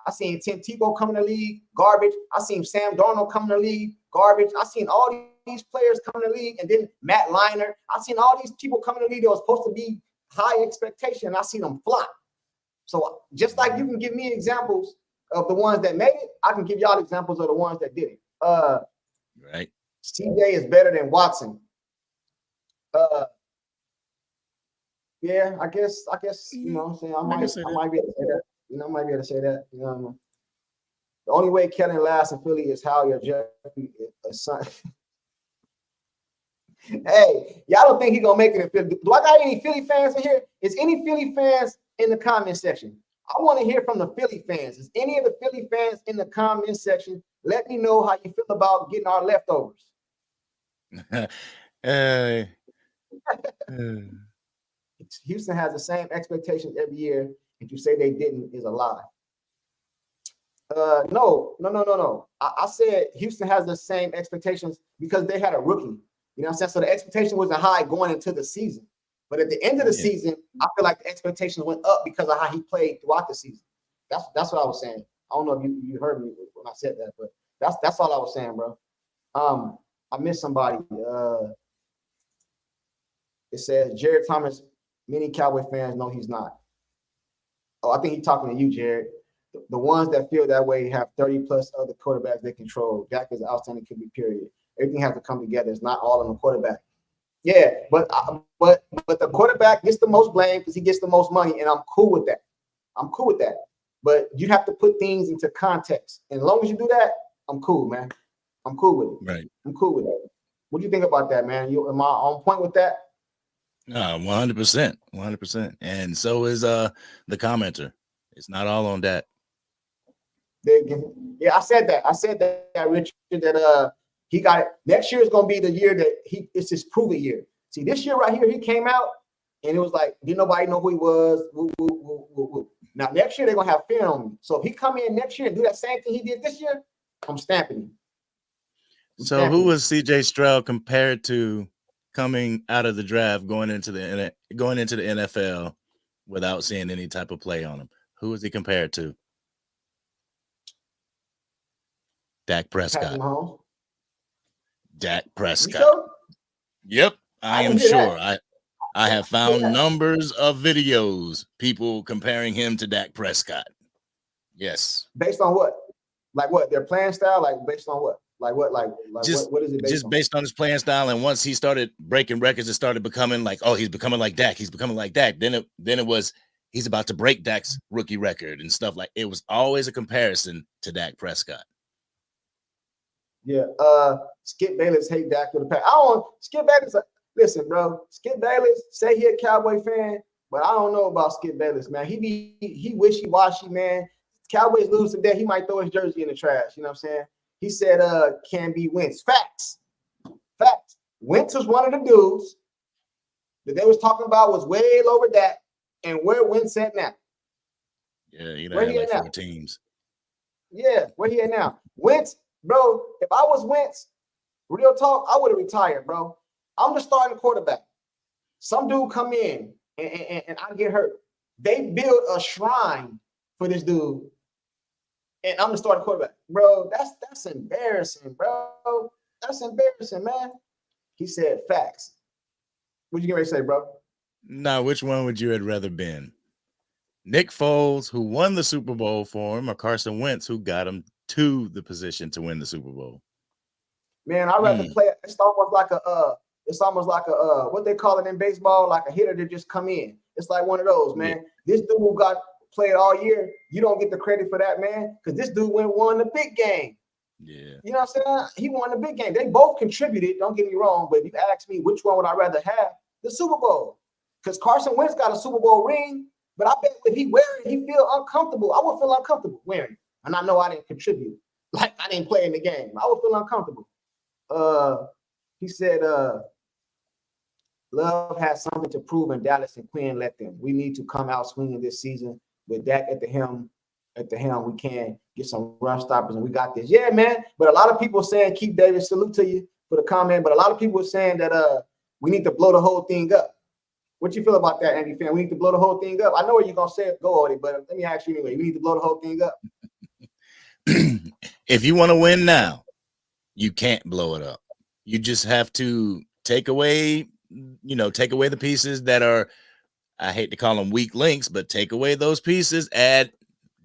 S1: I seen Tim Tebow come in the league, garbage. I seen Sam Darnold come in the league, garbage. I seen all these players come in the league, and then Matt Leinart. I seen all these people come in the league that was supposed to be high expectation. And I seen them flop. So just like you can give me examples of the ones that made it, I can give y'all examples of the ones that didn't.
S2: Right.
S1: CJ is better than Watson. Yeah, I guess you know what I'm saying. I might be able to say that. You know, I might be able to say that. You know, the only way Kellen lasts in Philly is how your Jeffrey son. Hey, y'all don't think he gonna make it in Philly? Do I got any Philly fans in here? Is any Philly fans in the comment section? I want to hear from the Philly fans. Is any of the Philly fans in the comment section? Let me know how you feel about getting our leftovers. Houston has the same expectations every year. If you say they didn't, is a lie. No. I said Houston has the same expectations because they had a rookie. You know what I'm saying? So the expectation wasn't high going into the season. But at the end of the season, I feel like the expectations went up because of how he played throughout the season. That's what I was saying. I don't know if you heard me when I said that, but that's all I was saying, bro. I missed somebody. It says Jared Thomas, many Cowboy fans know he's not. Oh, I think he's talking to you, Jared. The ones that feel that way have 30 plus other quarterbacks they control. Dak is an outstanding QB, period. Everything has to come together. It's not all on the quarterback. Yeah, but the quarterback gets the most blame because he gets the most money, and I'm cool with that. But you have to put things into context. And as long as you do that, I'm cool, man. I'm cool with it.
S2: Right.
S1: I'm cool with that. What do you think about that, man? Am I on point with that?
S2: No, 100%. 100%. And so is the commenter. It's not all on that.
S1: Yeah, I said that, Richard, that he got it. Next year is gonna be the year that it's his prove it year. See, this year right here, he came out and it was like, didn't nobody know who he was. Woo, woo, woo, woo, woo. Now next year they're gonna have film on me. So if he come in next year and do that same thing he did this year, I'm stamping him.
S2: So who was CJ Stroud compared to coming out of the draft, going into the NFL without seeing any type of play on him? Who was he compared to? Dak Prescott. Dak Prescott.
S1: Sure?
S2: Yep, I am sure. I have found numbers of videos, people comparing him to Dak Prescott. Yes.
S1: Based on what? Like what? Their playing style? Like based on what? Like what? Like
S2: just,
S1: what is it based
S2: just
S1: on?
S2: Based on his playing style, and once he started breaking records, it started becoming like, oh, he's becoming like Dak. He's becoming like Dak. Then it was he's about to break Dak's rookie record and stuff like. It was always a comparison to Dak Prescott.
S1: Yeah. Skip Bayless hate Dak with a pack. I don't. Skip Bayless. Listen, bro. Skip Bayless say he a Cowboy fan, but I don't know about Skip Bayless, man. He wishy-washy, man. Cowboys lose today, he might throw his jersey in the trash. You know what I'm saying? He said, can be Wentz. Facts. Wentz was one of the dudes that they was talking about was way over that. And where Wentz at now?
S2: Yeah, you know, like 4 teams.
S1: Yeah, where he at now? Wentz, bro, if I was Wentz, Real talk, I would have retired, bro. I'm the starting quarterback. Some dude come in and I get hurt. They build a shrine for this dude, and I'm the starting quarterback. Bro, that's embarrassing, bro. That's embarrassing, man. He said facts. What you get ready to say, bro?
S2: Now, which one would you have rather been? Nick Foles, who won the Super Bowl for him, or Carson Wentz, who got him to the position to win the Super Bowl?
S1: Man, I'd rather play. It's almost like a what they call it in baseball, like a hitter that just come in. It's like one of those, man. Yeah. This dude who got played all year, you don't get the credit for that, man, because this dude won the big game.
S2: Yeah.
S1: You know what I'm saying? He won the big game. They both contributed, don't get me wrong, but if you ask me which one would I rather have, the Super Bowl. Because Carson Wentz got a Super Bowl ring, but I bet if he wear it, he feel uncomfortable. I would feel uncomfortable wearing it. And I know I didn't contribute. Like I didn't play in the game. I would feel uncomfortable. He said, Love has something to prove, and Dallas and Quinn let them. We need to come out swinging this season with Dak at the helm. We can get some run stoppers, and we got this. Yeah, man. But a lot of people saying, keep David, salute to you for the comment. But a lot of people are saying that we need to blow the whole thing up. What you feel about that, Andy fan? We need to blow the whole thing up. I know what you're gonna say, go on it, but let me ask you anyway. We need to blow the whole thing up.
S2: If you want to win now, you can't blow it up. You just have to take away the pieces that are, I hate to call them weak links, but take away those pieces, add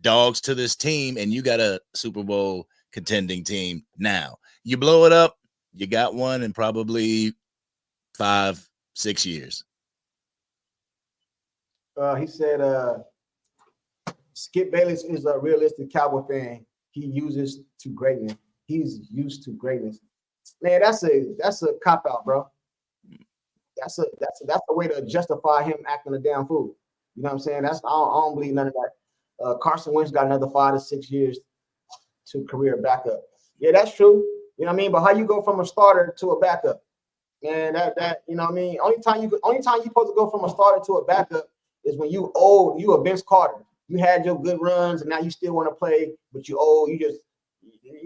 S2: dogs to this team, and you got a Super Bowl contending team now. You blow it up, you got one in probably 5-6 years.
S1: He said Skip Bayless is a realistic Cowboy fan. He uses to greatness. He's used to greatness. Man, that's a cop out, bro. That's a way to justify him acting a damn fool. You know what I'm saying? I don't believe none of that. Carson Wentz got another 5 to 6 years to career backup. Yeah, that's true. You know what I mean? But how you go from a starter to a backup? Man, that you know what I mean? Only time you're supposed to go from a starter to a backup is when you old. You a Vince Carter. You had your good runs, and now you still want to play, but you old. You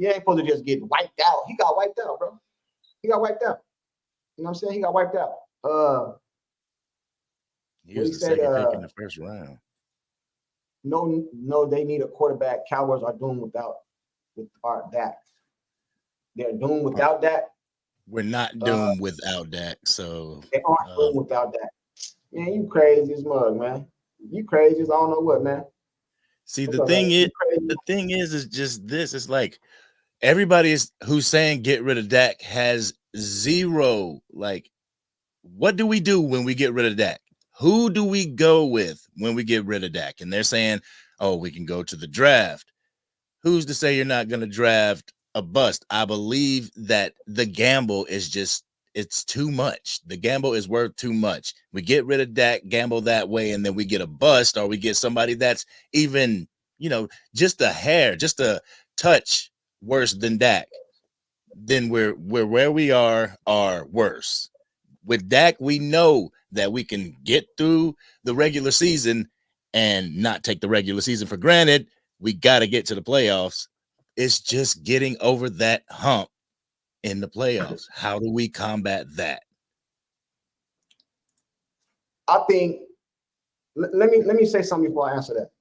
S1: ain't supposed to just get wiped out. He got wiped out, bro. He got wiped out. You know what I'm saying? He got wiped out.
S2: He was the second pick in the first round.
S1: No, they need a quarterback. Cowboys are doomed without Dak. They're doomed without Dak.
S2: We're not doomed without Dak. So
S1: they aren't doomed without Dak. Man, you crazy as mug, man. You crazy as I don't know what, man.
S2: See, the thing is just this. It's like everybody who's saying get rid of Dak has zero. Like, what do we do when we get rid of Dak? Who do we go with when we get rid of Dak? And they're saying, oh, we can go to the draft. Who's to say you're not going to draft a bust? I believe that the gamble is it's too much. The gamble is worth too much. We get rid of Dak, gamble that way, and then we get a bust, or we get somebody that's even, just a hair, just a touch worse than Dak. Then we're where we are worse. With Dak, we know that we can get through the regular season and not take the regular season for granted. We got to get to the playoffs. It's just getting over that hump in the playoffs. How do we combat that?
S1: I think let me say something before I answer that.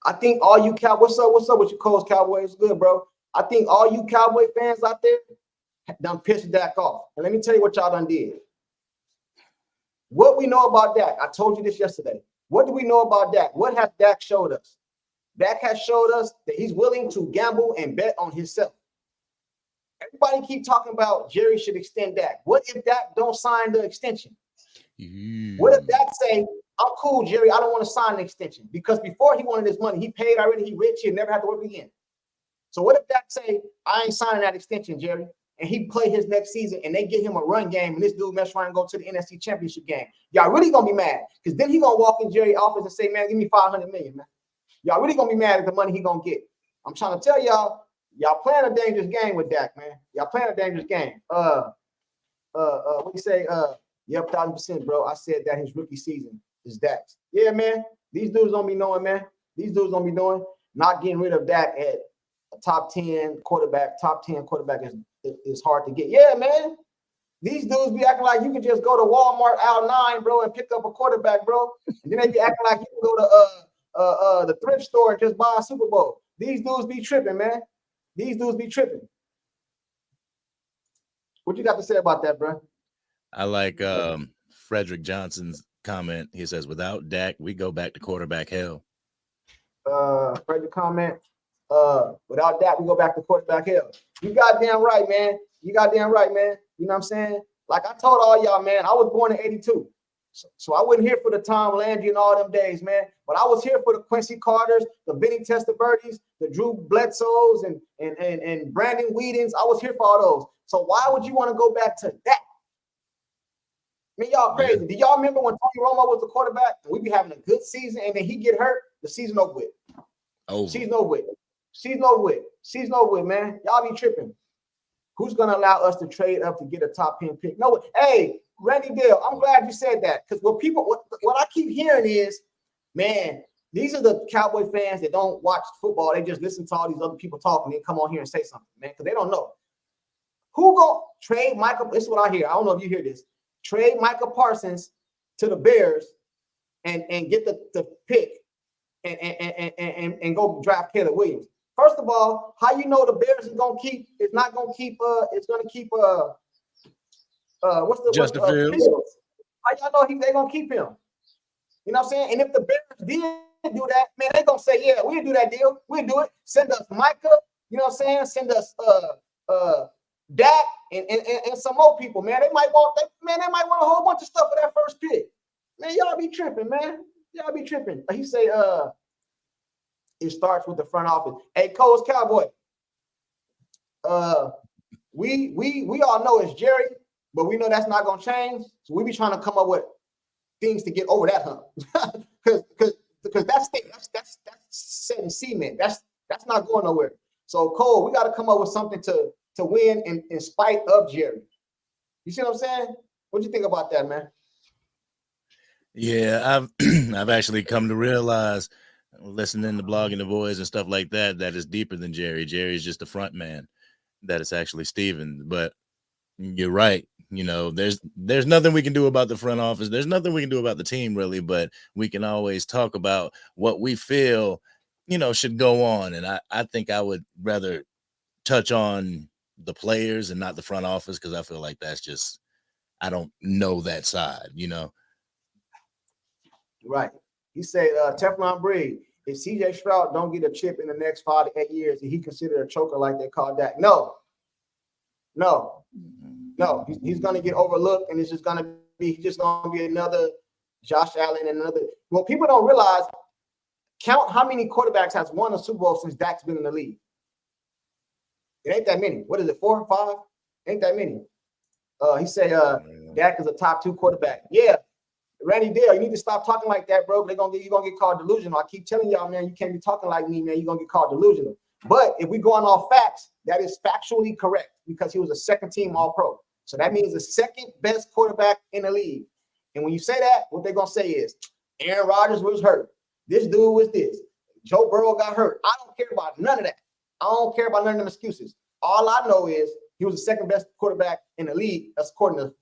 S1: I think all you Cowboys, what's up with your Colts Cowboys? Good, bro. I think all you Cowboy fans out there done pissed Dak off. And let me tell you what y'all done did. What we know about Dak, I told you this yesterday. What do we know about Dak? What has Dak showed us? Dak has showed us that he's willing to gamble and bet on himself. Everybody keep talking about Jerry should extend Dak. What if Dak don't sign the extension? What if Dak say, I'm cool, Jerry, I don't want to sign an extension? Because before he wanted his money, he paid already, he rich, he'll never have to work again. So what if Dak say, I ain't signing that extension, Jerry? And he play his next season and they get him a run game and this dude mess around and go to the NFC Championship game. Y'all really gonna be mad because then he gonna walk in Jerry's office and say, man, give me $500 million, man. Y'all really gonna be mad at the money he gonna get. I'm trying to tell y'all playing a dangerous game with Dak, man. Y'all playing a dangerous game. What do you say? Yep, 1,000%, bro. I said that his rookie season is Dak's. Yeah, man. These dudes don't be knowing, man. These dudes don't be knowing. Not getting rid of Dak at a top 10 quarterback is hard to get. Yeah, man. These dudes be acting like you can just go to Walmart aisle 9, bro, and pick up a quarterback, bro. And then they be acting like you can go to the thrift store and just buy a Super Bowl. These dudes be tripping, man. These dudes be tripping. What you got to say about that, bro?
S2: I like Frederick Johnson's comment. He says, without Dak, we go back to quarterback hell.
S1: Frederick comment. Without Dak, we go back to quarterback hell. You goddamn right, man. You goddamn right, man. You know what I'm saying? Like I told all y'all, man, I was born in 82. So I wasn't here for the Tom Landry and all them days, man. But I was here for the Quincy Carters, the Benny Testaverdes, the Drew Bledsoes, and Brandon Whedons. I was here for all those. So why would you want to go back to that? I mean, y'all crazy. Yeah. Do y'all remember when Tony Romo was the quarterback and we be having a good season and then he get hurt? The season over with. Season over with. Season over with. Season over with, man. Y'all be tripping. Who's going to allow us to trade up to get a top 10 pick? No, hey, Randy Dale, I'm glad you said that because what I keep hearing is, man, these are the Cowboy fans that don't watch football. They just listen to all these other people talk and then come on here and say something, man, because they don't know. Who going to trade Michael? This is what I hear. I don't know if you hear this. Trade Micah Parsons to the Bears and get the pick and go draft Caleb Williams. First of all, how you know the Bears is gonna keep? It's not gonna keep. It's gonna keep.
S2: Justin Fields?
S1: How y'all know they gonna keep him? You know what I'm saying? And if the Bears did do that, man, they gonna say, yeah, we'll do that deal. We'll do it. Send us Micah. You know what I'm saying? Send us Dak and some more people, man. They might want a whole bunch of stuff for that first pick. Man, y'all be tripping, man. Y'all be tripping. He say, it starts with the front office. Hey, Coach Cowboy. We all know it's Jerry, but we know that's not gonna change. So we be trying to come up with things to get over that hump. Because that's setting cement. That's not going nowhere. So Cole, we got to come up with something to win in spite of Jerry. You see what I'm saying? What do you think about that, man?
S2: Yeah, I've actually come to realize, listening to Blogging the Boys and stuff like that, that is deeper than Jerry. Jerry's just the front man. That is actually Steven. But you're right. You know, there's nothing we can do about the front office. There's nothing we can do about the team, really. But we can always talk about what we feel, you know, should go on. And I think I would rather touch on the players and not the front office because I feel like that's just, I don't know that side, you know.
S1: Right. He said, Teflon Breed, if CJ Stroud don't get a chip in the next 5 to 8 years, is he considered a choker like they call Dak? No. He's going to get overlooked, and it's just going to be another Josh Allen and another. Well, people don't realize, count how many quarterbacks has won a Super Bowl since Dak's been in the league. It ain't that many. What is it, 4 or 5? Ain't that many. He said Dak is a top 2 quarterback. Yeah. Randy Dale, you need to stop talking like that, bro. You're gonna get called delusional. I keep telling y'all, man, you can't be talking like me, man. You're gonna get called delusional. But if we going off facts, that is factually correct because he was a second-team All-Pro. So that means the second best quarterback in the league. And when you say that, what they're gonna say is Aaron Rodgers was hurt. This dude was this. Joe Burrow got hurt. I don't care about none of that. I don't care about none of them excuses. All I know is he was the second best quarterback in the league. That's according to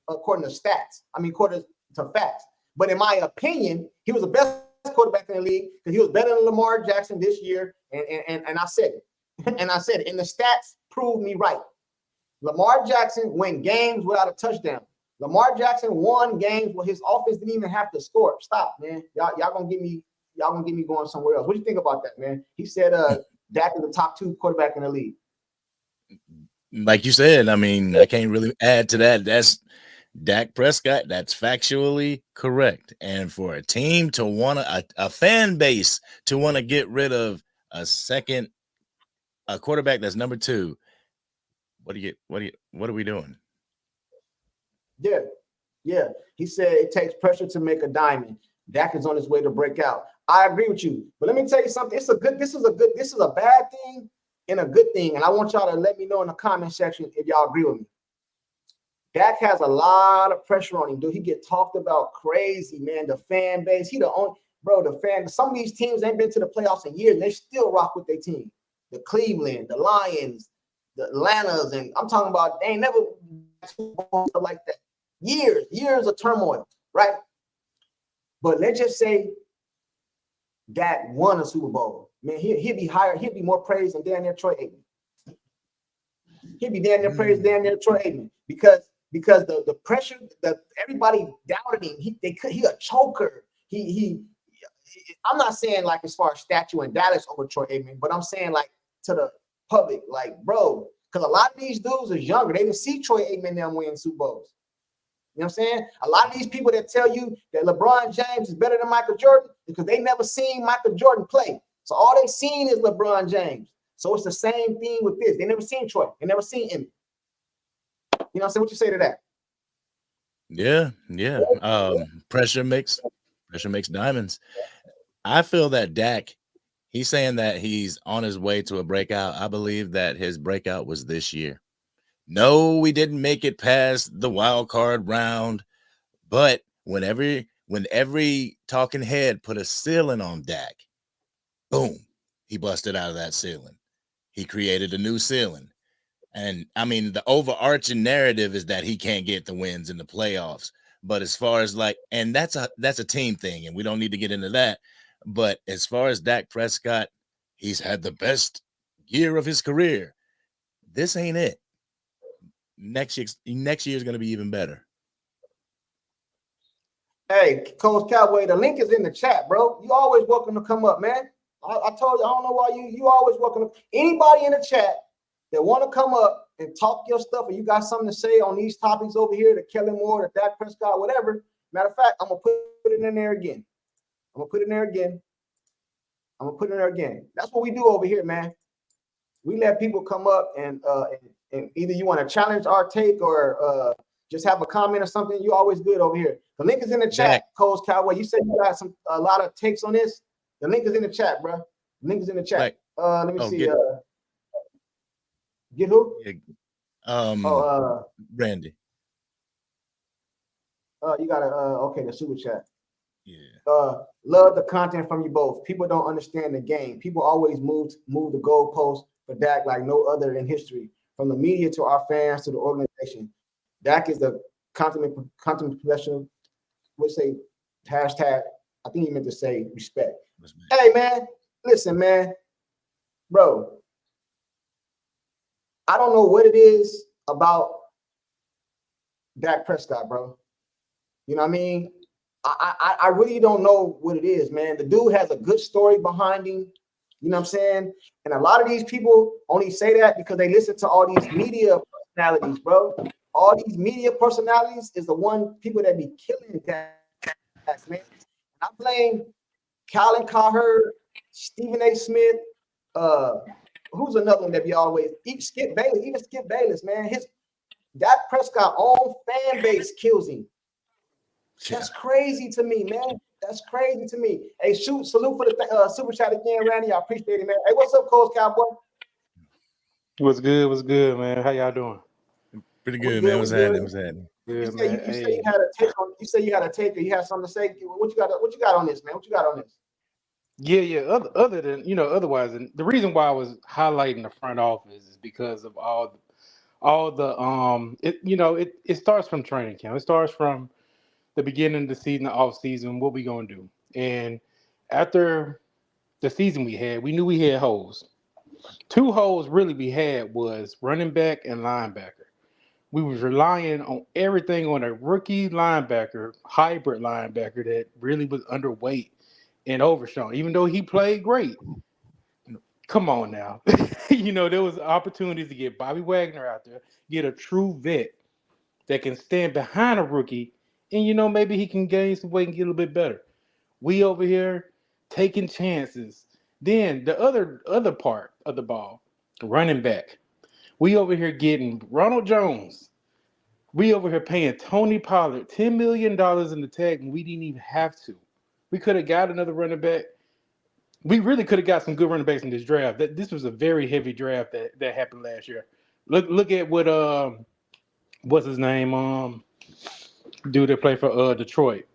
S1: stats. I mean, according to facts. But in my opinion, he was the best quarterback in the league because he was better than Lamar Jackson this year. And I said it. And I said it. And the stats proved me right. Lamar Jackson won games without a touchdown. Lamar Jackson won games where his offense didn't even have to score. Stop, man. Y'all gonna get me going somewhere else. What do you think about that, man? He said Dak is the top 2 quarterback in the league.
S2: Like you said, I mean, I can't really add to that. That's Dak Prescott, that's factually correct. And for a team to want a fan base to want to get rid of a quarterback that's number 2, what are we doing?
S1: Yeah. He said it takes pressure to make a diamond. Dak is on his way to break out. I agree with you. But let me tell you something. This is a bad thing and a good thing. And I want y'all to let me know in the comment section if y'all agree with me. Dak has a lot of pressure on him, dude. He get talked about crazy, man. The fan base, some of these teams ain't been to the playoffs in years, and they still rock with their team. the Cleveland, the Lions, the Atlantas, and I'm talking about they ain't never Super Bowl stuff like that. Years of turmoil, right? But let's just say Dak won a Super Bowl. Man, he'd be higher, he'd be more praised than damn near Troy Aikman. He'd be damn near praised damn near Troy Aikman because the pressure that everybody doubted him. He a choker. I'm not saying like as far as statue in Dallas over Troy Aikman, but I'm saying like to the public, like bro, because a lot of these dudes are younger. They didn't see Troy Aikman them win Super Bowls. You know what I'm saying? A lot of these people that tell you that LeBron James is better than Michael Jordan because they never seen Michael Jordan play. So all they seen is LeBron James. So it's the same thing with this. They never seen Troy. They never seen him. You know what I'm saying? What you say to that?
S2: Yeah. Pressure makes diamonds. I feel that Dak, he's saying that he's on his way to a breakout. I believe that his breakout was this year. No, we didn't make it past the wild card round, but when every talking head put a ceiling on Dak, boom, he busted out of that ceiling. He created a new ceiling. And I mean, the overarching narrative is that he can't get the wins in the playoffs. But as far as like, and that's a team thing, and we don't need to get into that. But as far as Dak Prescott, he's had the best year of his career. This ain't it. Next year is going to be even better.
S1: Hey, Coach Cowboy, the link is in the chat, bro. You always welcome to come up, man. I told you, I don't know why you always welcome to anybody in the chat that want to come up and talk your stuff, or you got something to say on these topics over here, the Kellen Moore, the Dak Prescott, whatever. Matter of fact, I'm gonna put it in there again. That's what we do over here, man. We let people come up and either you want to challenge our take or just have a comment or something. You always good over here. The link is in the chat, Coach Cowboy. You said you got a lot of takes on this. The link is in the chat, bro. The link is in the chat. Let me see. Get who?
S2: Randy.
S1: You got okay, the super chat.
S2: Yeah.
S1: Love the content from you both. People don't understand the game. People always move the goalpost for Dak like no other in history. From the media to our fans to the organization. Dak is the consummate professional. Would say hashtag. I think he meant to say respect. Hey man, listen, man, bro. I don't know what it is about Dak Prescott, bro. You know what I mean? I really don't know what it is, man. The dude has a good story behind him. You know what I'm saying? And a lot of these people only say that because they listen to all these media personalities, bro. All these media personalities is the one people that be killing Dak, man. I blame Colin Cowherd, Stephen A. Smith, who's another one that be always Skip Bayless, man. His Dak Prescott own fan base kills him. That's crazy to me, man. That's crazy to me. Hey, salute for the super chat again, Randy. I appreciate it, man. Hey, what's up, Coach Cowboy?
S3: What's good, man? How y'all doing?
S2: Pretty good, man. What's happening?
S1: Good, man. You say you had a take on. You say you had a take, or you had something to say. What you got on this, man? What you got on this?
S3: Yeah. Other than otherwise, and the reason why I was highlighting the front office is because of all the it starts from training camp. It starts from the beginning of the season, the off season. What we gonna do? And after the season we knew we had holes. Two holes really we had was running back and linebacker. We was relying on everything on a rookie linebacker, hybrid linebacker that really was underweight and overshown, even though he played great. Come on now. There was opportunities to get Bobby Wagner out there, get a true vet that can stand behind a rookie, and maybe he can gain some weight and get a little bit better. We over here taking chances. Then the other part of the ball, running back. We over here getting Ronald Jones. We over here paying Tony Pollard $10 million in the tag, and we didn't even have to. We could have got another running back. We really could have got some good running backs in this draft. This was a very heavy draft that happened last year. Look at what what's his name? Dude that played for Detroit.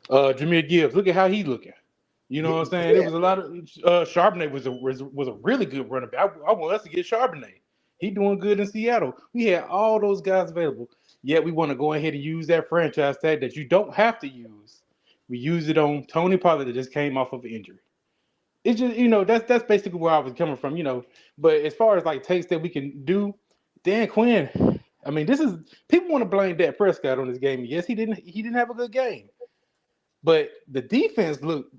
S3: Jameer Gibbs. Look at how he's looking. You know what I'm saying? It was a lot of Charbonnet was a really good running back. I want us to get Charbonnet. He doing good in Seattle. We had all those guys available. Yet we want to go ahead and use that franchise tag that you don't have to use. We use it on Tony Pollard that just came off of an injury. It's just, that's basically where I was coming from, But as far as like takes that we can do, Dan Quinn, I mean, this is people want to blame Dak Prescott on this game. Yes, he didn't have a good game. But the defense looked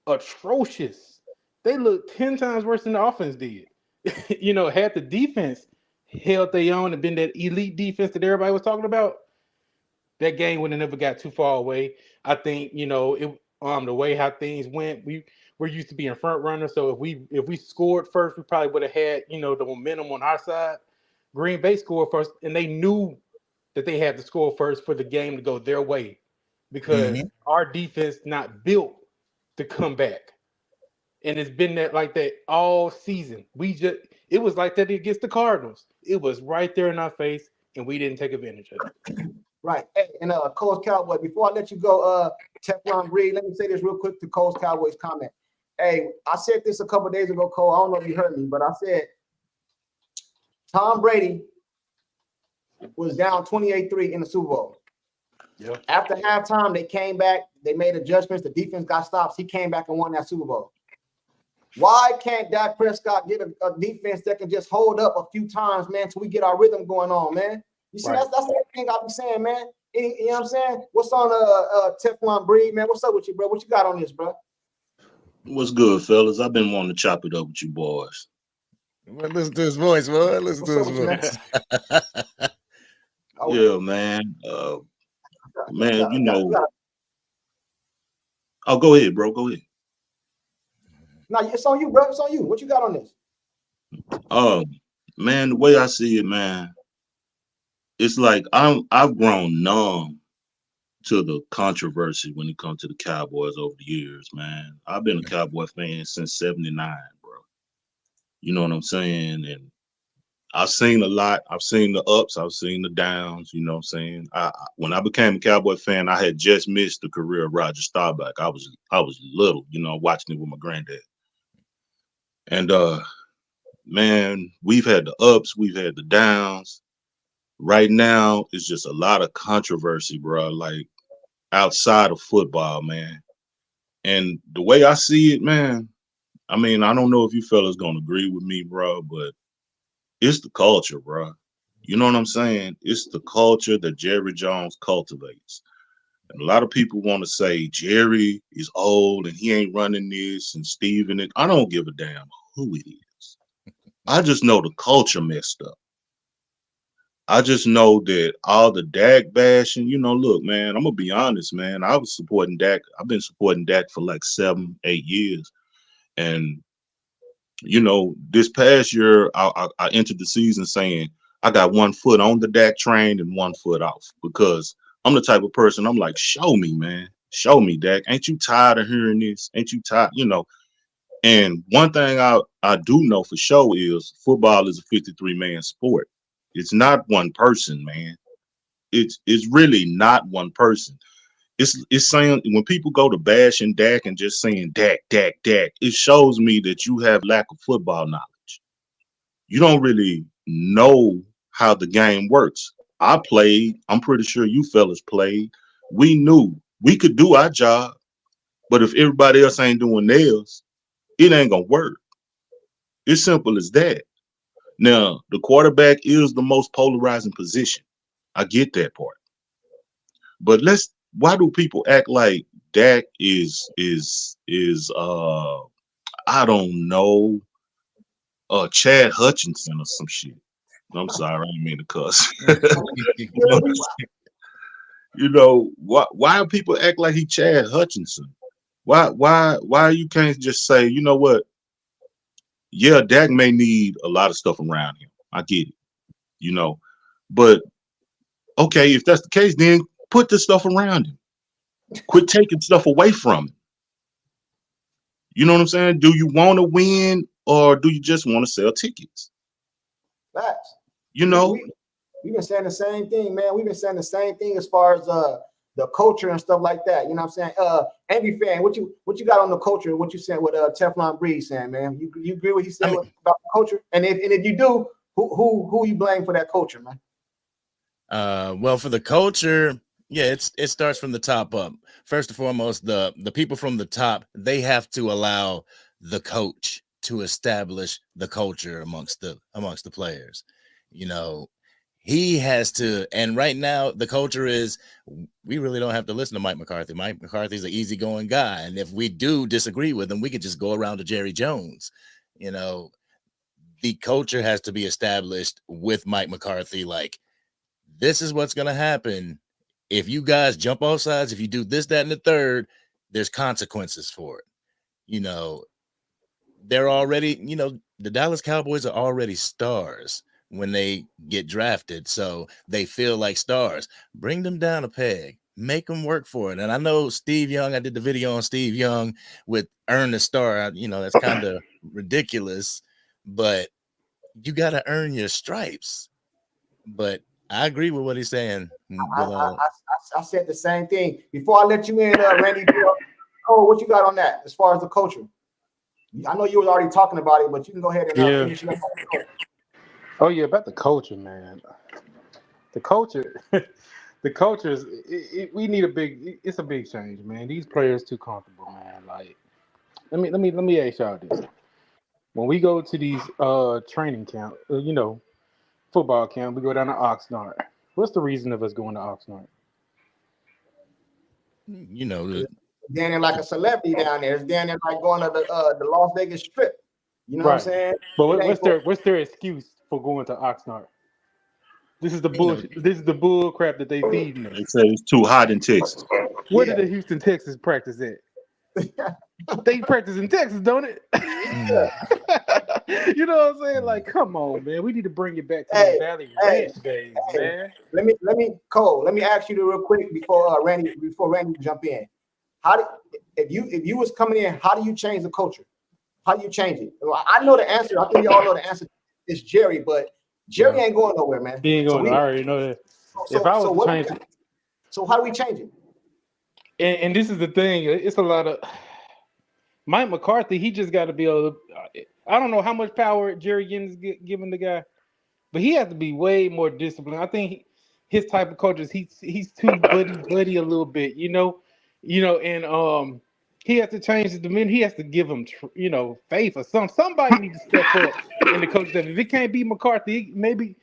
S3: atrocious. They looked 10 times worse than the offense did. Had the defense held their own and been that elite defense that everybody was talking about, that game would have never got too far away. I think, the way how things went, we're used to being front runners. So if we scored first, we probably would have had, the momentum on our side. Green Bay scored first, and they knew that they had to score first for the game to go their way because our defense not built to come back. And it's been like that all season. It was like that against the Cardinals. It was right there in our face, and we didn't take advantage of it.
S1: Right. Hey, and Coach Cowboy, before I let you go, Teflon Breed, let me say this real quick to Coach Cowboy's comment. Hey, I said this a couple of days ago, Cole. I don't know if you heard me, but I said Tom Brady was down 28-3 in the Super Bowl.
S3: Yep.
S1: After halftime, they came back. They made adjustments. The defense got stops. He came back and won that Super Bowl. Why can't Dak Prescott get a defense that can just hold up a few times, man, till we get our rhythm going on, man? You see, right. that's the thing I be saying, man. You know what I'm saying? What's on Teflon Breed, man? What's up with you, bro? What you got on this, bro?
S4: What's good, fellas? I've been wanting to chop it up with you boys.
S2: Well, listen to his voice, boy. Listen to his voice.
S4: Yeah, man. Oh, go ahead, bro. Go ahead.
S1: No, it's on you, bro. It's on you. What you got on this?
S4: Man, the way I see it, man, it's like I've grown numb to the controversy when it comes to the Cowboys over the years, man. I've been a Cowboy fan since '79, bro. You know what I'm saying? And I've seen a lot. I've seen the ups. I've seen the downs. You know what I'm saying? When I became a Cowboy fan, I had just missed the career of Roger Staubach. I was little, watching it with my granddad. And man, we've had the ups, we've had the downs. Right now, it's just a lot of controversy, bro. Like outside of football, man. And the way I see it, man, I mean, I don't know if you fellas gonna agree with me, bro, but it's the culture, bro. You know what I'm saying? It's the culture that Jerry Jones cultivates. And a lot of people want to say Jerry is old and he ain't running this and Steven. I don't give a damn who it is. I just know the culture messed up. I just know that all the Dak bashing, look, man, I'm going to be honest, man. I was supporting Dak. I've been supporting Dak for like 7-8 years. And, this past year, I entered the season saying I got one foot on the Dak train and one foot off because I'm the type of person, I'm like, show me, man. Show me, Dak. Ain't you tired of hearing this? Ain't you tired? And one thing I do know for sure is football is a 53-man sport. It's not one person, man. It's really not one person. It's saying when people go to bashing Dak and just saying Dak, Dak, Dak, it shows me that you have lack of football knowledge. You don't really know how the game works. I played. I'm pretty sure you fellas played. We knew we could do our job, but if everybody else ain't doing theirs, it ain't gonna work. It's simple as that. Now, the quarterback is the most polarizing position. I get that part. But why do people act like Dak is I don't know, Chad Hutchinson or some shit? I'm sorry, I didn't mean to cuss. Why people act like he Chad Hutchinson? Why you can't just say, you know what? Yeah, Dak may need a lot of stuff around him. I get it, but okay, if that's the case, then put the stuff around him. Quit taking stuff away from him. You know what I'm saying? Do you want to win or do you just want to sell tickets?
S1: Facts.
S4: We've
S1: been saying the same thing, man. We've been saying the same thing as far as the the culture and stuff like that. You know what I'm saying? Angry fan, what you got on the culture? What you saying with Teflon Breeze saying, man? You agree with what he said about the culture? And if you do, who you blame for that culture, man?
S2: Well, for the culture, yeah, it starts from the top up. First and foremost, the people from the top, they have to allow the coach to establish the culture amongst the players. You know, he has to, and right now the culture is we really don't have to listen to Mike McCarthy. Mike McCarthy's an easygoing guy, and if we do disagree with him, we could just go around to Jerry Jones. You know, the culture has to be established with Mike McCarthy. Like, this is what's going to happen if you guys jump off sides. If you do this, that, and the third, there's consequences for it. You know, they're already, you know, the Dallas Cowboys are already stars when they get drafted, so they feel like stars. Bring them down a peg, make them work for it. And I know Steve Young, I did the video on Steve Young with earn the star. You know, that's kind of ridiculous, but you got to earn your stripes. But I agree with what he's saying.
S1: I said the same thing. Before I let you in, Randy, what you got on that as far as the culture? I know you was already talking about it, but you can go ahead and finish it up.
S3: Oh yeah, about the culture, man. The culture, the cultures. We need it's a big change, man. These players too comfortable, man. Like, let me ask y'all this: when we go to these training camp, you know, football camp, we go down to Oxnard. What's the reason of us going to Oxnard?
S2: You know,
S1: down there like a celebrity down there. It's down there like going to the Las Vegas Strip. You know what I'm saying?
S3: But what's their excuse for going to Oxnard? This is the bullshit. This is the bull crap that they feeding us.
S4: They say it's too hot in Texas.
S3: Where did the Houston Texans practice at? They practice in Texas, don't it? You know what I'm saying? Like, come on, man. We need to bring it back to the Valley Ranch days, man.
S1: Let me ask you real quick before Randy jump in. If you was coming in, how do you change the culture? How do you change it? Well, I know the answer. I think you all know the answer. It's Jerry, but Jerry ain't going nowhere, man.
S3: He ain't going. I already know that. If I was to change it,
S1: so how do we change it?
S3: And this is the thing. It's a lot of Mike McCarthy. He just got to be able to. I don't know how much power Jerry is giving the guy, but he has to be way more disciplined. I think his type of coach is he's too buddy a little bit, you know, and he has to change his demeanor. He has to give him, faith or something. Somebody needs to step up in the coach. If it can't be McCarthy, maybe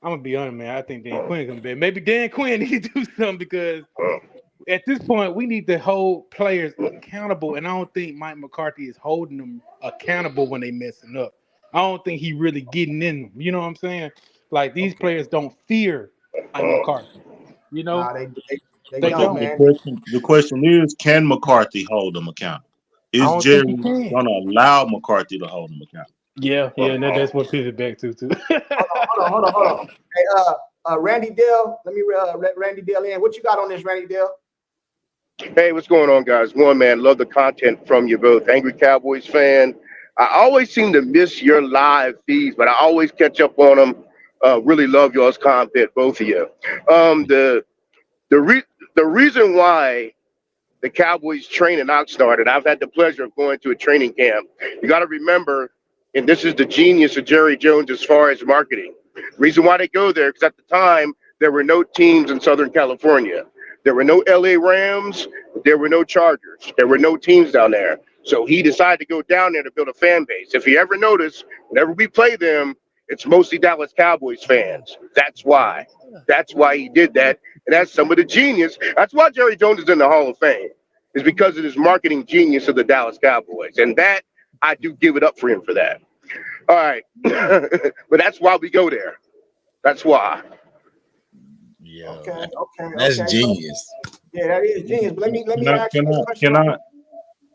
S3: I'm gonna be honest, man. I think Dan Quinn gonna be. Maybe Dan Quinn needs to do something because at this point we need to hold players accountable, and I don't think Mike McCarthy is holding them accountable when they messing up. I don't think he really getting in them. You know what I'm saying? Like, these players don't fear Mike McCarthy. You know.
S1: Nah, they don't, man.
S4: The question is, can McCarthy hold them accountable? Is Jerry gonna allow McCarthy to hold them accountable?
S3: Yeah, and that's what pivot back to too.
S1: Hold on. Hey, Randy Dale, let me let Randy Dale in. What you got on this, Randy Dale?
S5: Hey, what's going on, guys? One, man, love the content from you both. Angry Cowboys fan. I always seem to miss your live feeds, but I always catch up on them. Really love y'all's content, both of you. The reason why the Cowboys train in Oxnard, and I've had the pleasure of going to a training camp, you got to remember, and this is the genius of Jerry Jones as far as marketing. Reason why they go there, because at the time, there were no teams in Southern California. There were no LA Rams. There were no Chargers. There were no teams down there. So he decided to go down there to build a fan base. If you ever notice, whenever we play them, it's mostly Dallas Cowboys fans. That's why. That's why he did that. And that's some of the genius. That's why Jerry Jones is in the Hall of Fame. Is because of his marketing genius of the Dallas Cowboys. And that, I do give it up for him for that. All right. But that's why we go there. That's why.
S2: Yeah.
S1: Okay.
S2: That's genius.
S1: Yeah, that is genius. But let me ask you a question.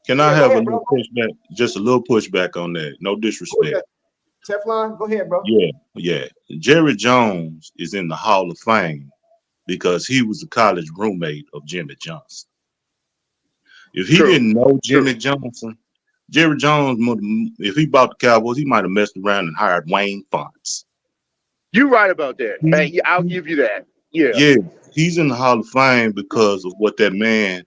S4: Can I have a little pushback? Just a little pushback on that. No disrespect.
S1: Teflon, go ahead, bro.
S4: Yeah. Jerry Jones is in the Hall of Fame because he was a college roommate of Jimmy Johnson. If he didn't know Jimmy Johnson, Jerry Jones, if he bought the Cowboys, he might have messed around and hired Wayne Fonts.
S5: You're right about that. Hey, I'll give you that. Yeah.
S4: Yeah, he's in the Hall of Fame because of what that man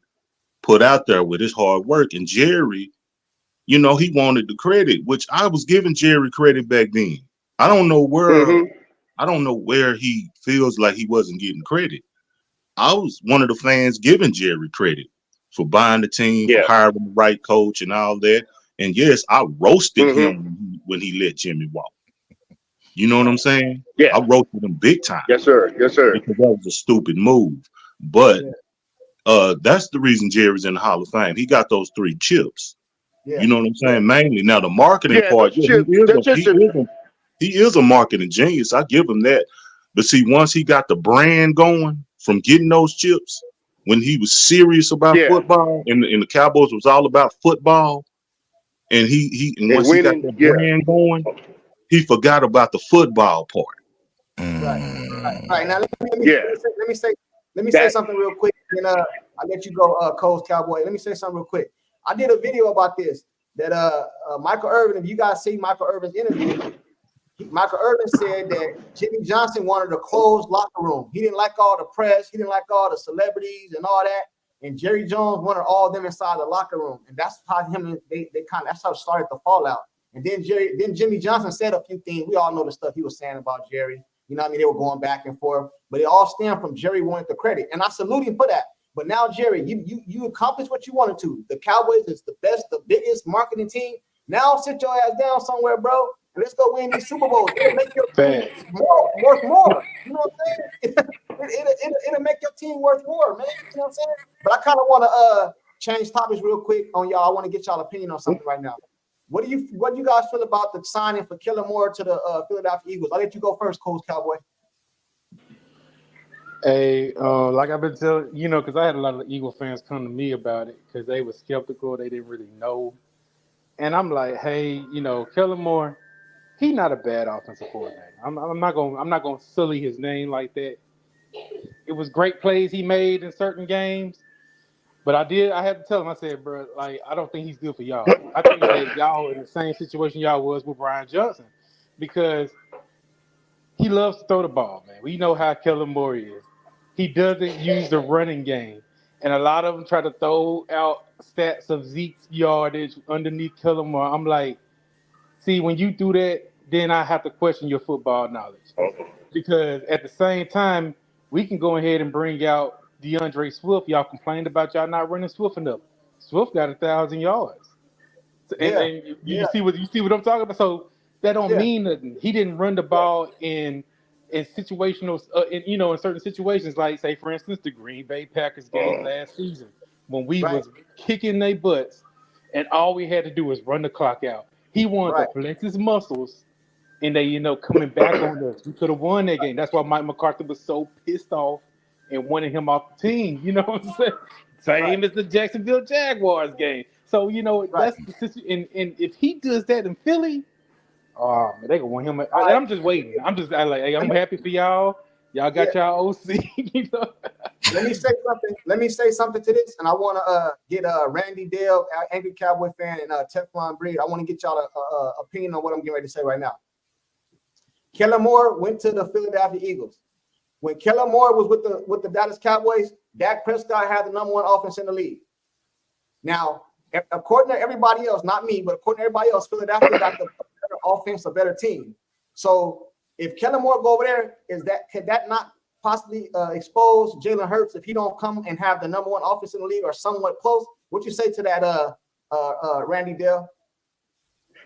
S4: put out there with his hard work. And Jerry, he wanted the credit, which I was giving Jerry credit back then. I don't know where he feels like he wasn't getting credit. I was one of the fans giving Jerry credit for buying the team, for hiring the right coach and all that. And yes, I roasted him when he let Jimmy walk. You know what I'm saying?
S5: Yeah.
S4: I roasted him big time.
S5: Yes, sir. Yes, sir.
S4: Because that was a stupid move. But that's the reason Jerry's in the Hall of Fame. He got those 3 chips.
S1: Yeah.
S4: You know what I'm saying? Mainly. Now the marketing part, he is a marketing genius. I give him that. But see, once he got the brand going from getting those chips, when he was serious about football, and the Cowboys was all about football, and once he got the brand going, he forgot about the football part.
S1: Right. Now let me say something real quick, and I'll let you go, Coach Cowboy. Let me say something real quick. I did a video about this that Michael Irvin. If you guys see Michael Irvin's interview, Michael Irvin said that Jimmy Johnson wanted a closed locker room. He didn't like all the press. He didn't like all the celebrities and all that. And Jerry Jones wanted all of them inside the locker room, and that's how that's how it started the fallout. And then Jimmy Johnson said a few things. We all know the stuff he was saying about Jerry. You know what I mean? They were going back and forth, but it all stemmed from Jerry wanted the credit, and I salute him for that. But now, Jerry, you accomplished what you wanted to. The Cowboys is the best, the biggest marketing team. Now sit your ass down somewhere, bro, and let's go win these Super Bowls. It'll make your team worth more. You know what I'm saying? It'll make your team worth more, man. You know what I'm saying? But I kind of want to change topics real quick on y'all. I want to get y'all opinion on something right now. What do you guys feel about the signing for Kellen Moore to the Philadelphia Eagles? I'll let you go first, Coach Cowboy.
S3: Hey, like I've been telling, because I had a lot of Eagle fans come to me about it because they were skeptical. They didn't really know. And I'm like, hey, Kellen Moore, he's not a bad offensive coordinator. I'm not gonna sully his name like that. It was great plays he made in certain games. But I had to tell him, I said, bro, like, I don't think he's good for y'all. I think that y'all in the same situation y'all was with Brian Johnson because he loves to throw the ball, man. We know how Kellen Moore is. He doesn't use the running game. And a lot of them try to throw out stats of Zeke's yardage underneath Kellen Moore. I'm like, see, when you do that, then I have to question your football knowledge. Because at the same time, we can go ahead and bring out DeAndre Swift. Y'all complained about y'all not running Swift enough. Swift got 1,000 yards. And you see what I'm talking about? So that don't mean nothing. He didn't run the ball in situational, in certain situations, like say for instance the Green Bay Packers game last season when we was kicking their butts, and all we had to do was run the clock out. He wanted to flex his muscles, and they coming back on us. We could have won that game. That's why Mike McCarthy was so pissed off and wanted him off the team. You know what I'm saying? Same as the Jacksonville Jaguars game. So that's the situation. And if he does that in Philly, they gonna want him. I'm just waiting. I'm happy for y'all. Y'all got y'all OC.
S1: Let me say something to this, and I want to get Randy Dale, angry Cowboy fan, and Teflon Breed. I want to get y'all an opinion on what I'm getting ready to say right now. Kellen Moore went to the Philadelphia Eagles. When Kellen Moore was with the Dallas Cowboys, Dak Prescott had the #1 offense in the league. Now, according to everybody else, not me, but according to everybody else, Philadelphia got the better offense, a better team. So if Kellen Moore go over there, could that not possibly expose Jalen Hurts if he don't come and have the #1 offense in the league or somewhat close? What you say to that, Randy Dale?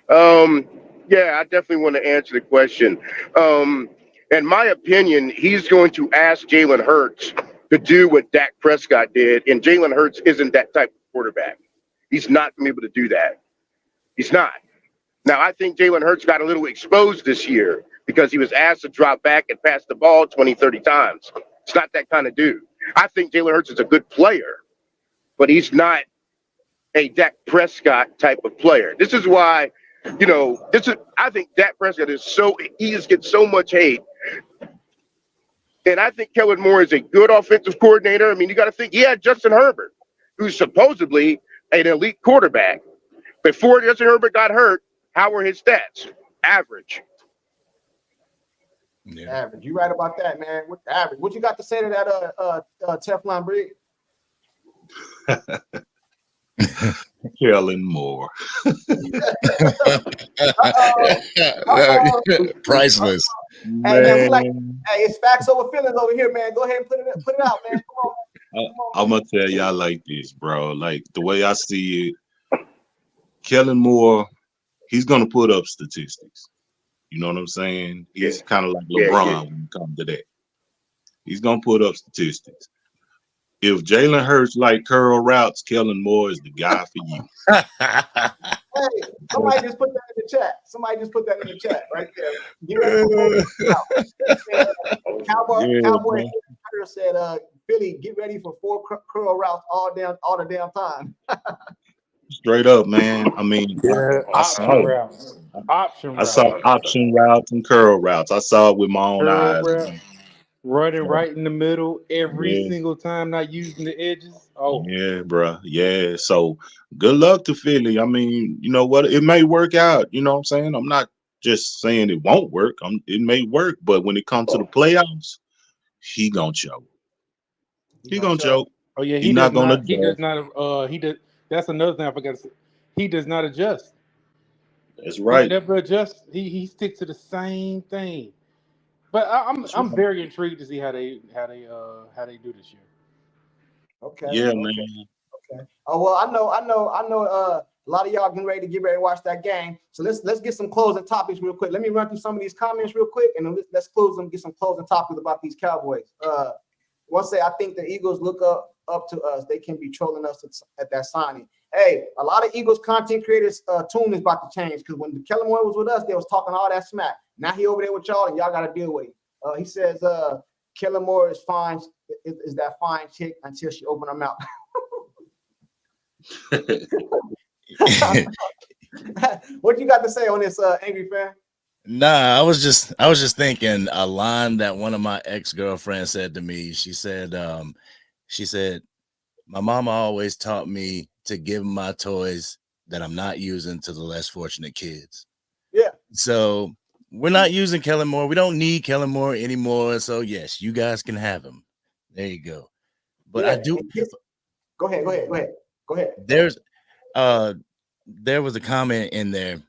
S5: Yeah, I definitely want to answer the question. In my opinion, he's going to ask Jalen Hurts to do what Dak Prescott did, and Jalen Hurts isn't that type of quarterback. He's not going to be able to do that. He's not. Now, I think Jalen Hurts got a little exposed this year because he was asked to drop back and pass the ball 20, 30 times. It's not that kind of dude. I think Jalen Hurts is a good player, but he's not a Dak Prescott type of player. This is why, I think Dak Prescott gets so much hate. And I think Kellen Moore is a good offensive coordinator. I mean, you got to think, Justin Herbert, who's supposedly an elite quarterback. Before Justin Herbert got hurt, how were his stats? Average.
S2: Yeah.
S1: Average. You right about that, man. What average? What you got to say to that Teflon Brig?
S4: Kellen Moore.
S2: Priceless.
S1: Hey man, we like
S4: Man,
S1: it's facts over feelings over here, man. Go ahead and put it out, man. Come on.
S4: I'm gonna tell y'all like this, bro. Like the way I see it, Kellen Moore, he's gonna put up statistics. You know what I'm saying? He's kind of like LeBron when it comes to that. He's gonna put up statistics. If Jalen Hurts like curl routes, Kellen Moore is the guy for you.
S1: Hey, somebody just put that in the chat. Somebody just put that in the chat right there. Get ready for Cowboy said, Philly, get ready for 4 curl routes all the damn time.
S4: Straight up, man. I mean, I saw it. I saw option routes and curl routes. I saw it with my own eyes.
S3: Running right in the middle every
S4: Yeah.
S3: single time, not using the edges. Oh,
S4: Yeah, bro. Yeah. So good luck to Philly. I mean, you know what? It may work out. You know what I'm saying? I'm not just saying it won't work. It may work, but when it comes to the playoffs, he gonna choke. He gonna choke.
S3: Oh yeah,
S4: He not gonna.
S3: He does not. He does. That's another thing I forgot to say. He does not adjust.
S4: That's right.
S3: He never adjusts. He sticks to the same thing. But I'm very intrigued to see how they do this year.
S1: Okay.
S4: Yeah,
S1: okay.
S4: man.
S1: Okay. Oh well, I know. A lot of y'all getting ready to watch that game. So let's get some closing topics real quick. Let me run through some of these comments real quick, and then let's close them. Get some closing topics about these Cowboys. One say I think the Eagles look up to us. They can be trolling us at that signing. Hey, a lot of Eagles content creators tune is about to change because when Kellen Moore was with us, they was talking all that smack. Now he over there with y'all, and y'all got to deal with it. He says Kellen Moore is fine. Is that fine chick until she open her mouth. What you got to say on this, angry fan?
S2: Nah, I was just thinking a line that one of my ex-girlfriends said to me. She said, my mama always taught me to give my toys that I'm not using to the less fortunate kids.
S1: Yeah.
S2: So we're not using Kellen Moore. We don't need Kellen Moore anymore. So yes, you guys can have him. There you go. But
S1: yeah,
S2: I do.
S1: Go ahead.
S2: There was a comment in there.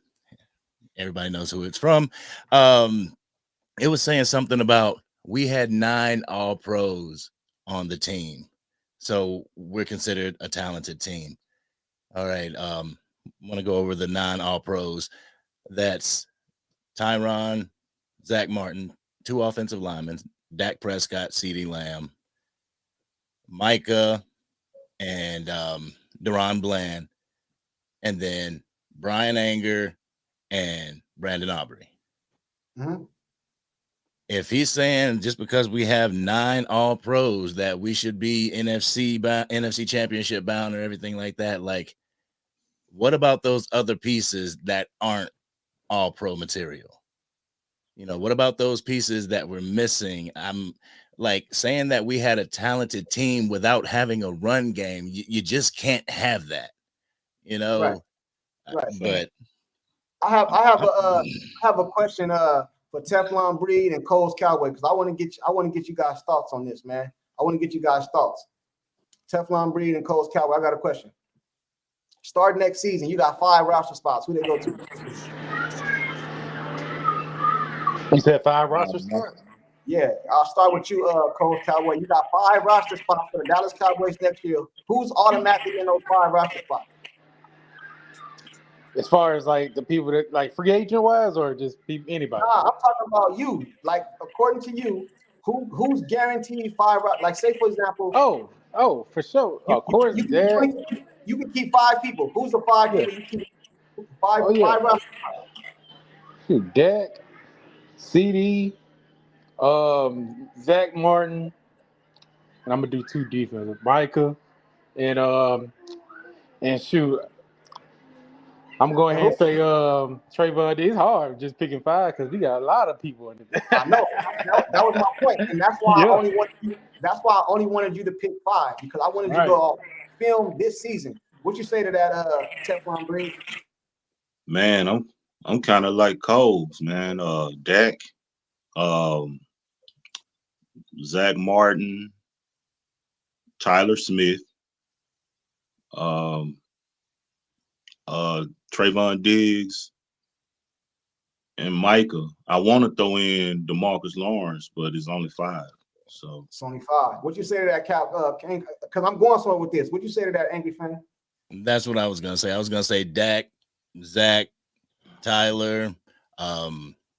S2: Everybody knows who it's from. It was saying something about we had 9 All-Pros on the team. So we're considered a talented team. All right. I want to go over the 9 All-Pros. That's Tyron, Zach Martin, 2 offensive linemen, Dak Prescott, CeeDee Lamb, Micah, and Deron Bland, and then Brian Anger and Brandon Aubrey.
S1: Mm-hmm.
S2: If he's saying just because we have 9 All-Pros that we should be NFC Championship bound or everything like that, like, what about those other pieces that aren't All-Pro material? You know, what about those pieces that we're missing? I'm like saying that we had a talented team without having a run game. You just can't have that, you know.
S1: Right.
S2: But
S1: I have a question for Teflon Breed and Cole's Cowboy because I want to get you guys thoughts on this, man. I want to get you guys thoughts. Teflon Breed and Cole's Cowboy. I got a question. Start next season. You got 5 roster spots. Who they go to?
S3: You said 5 roster spots?
S1: Yeah, I'll start with you, Cole's Cowboy. You got 5 roster spots for the Dallas Cowboys next year. Who's automatically in those 5 roster spots?
S3: As far as like the people that like free agent wise, or just anybody?
S1: Nah, I'm talking about you. Like according to you, who's guaranteed 5? Like say for example.
S3: Oh, for sure. Of course,
S1: you can keep 5 people. Who's the 5 people you keep? 5 roster spots.
S3: Dak, CD, Zach Martin, and I'm gonna do 2 defenses, Micah, and shoot. I'm going ahead and say Trayvon. It's hard just picking 5 because we got a lot of people in it.
S1: I know. That was my point, and that's why I only wanted you to pick 5 because I wanted you to go film this season. What you say to that, Teflon Breed?
S4: Man, I'm kind of like Coles, man. Dak, Zach Martin, Tyler Smith, Trayvon Diggs, and Micah. I want to throw in DeMarcus Lawrence, but it's only 5. So
S1: It's only 5. What'd you say to that, Cap? Because I'm going somewhere with this. What'd you say to that, angry fan?
S2: That's what I was gonna say. I was gonna say Dak, Zach, Tyler,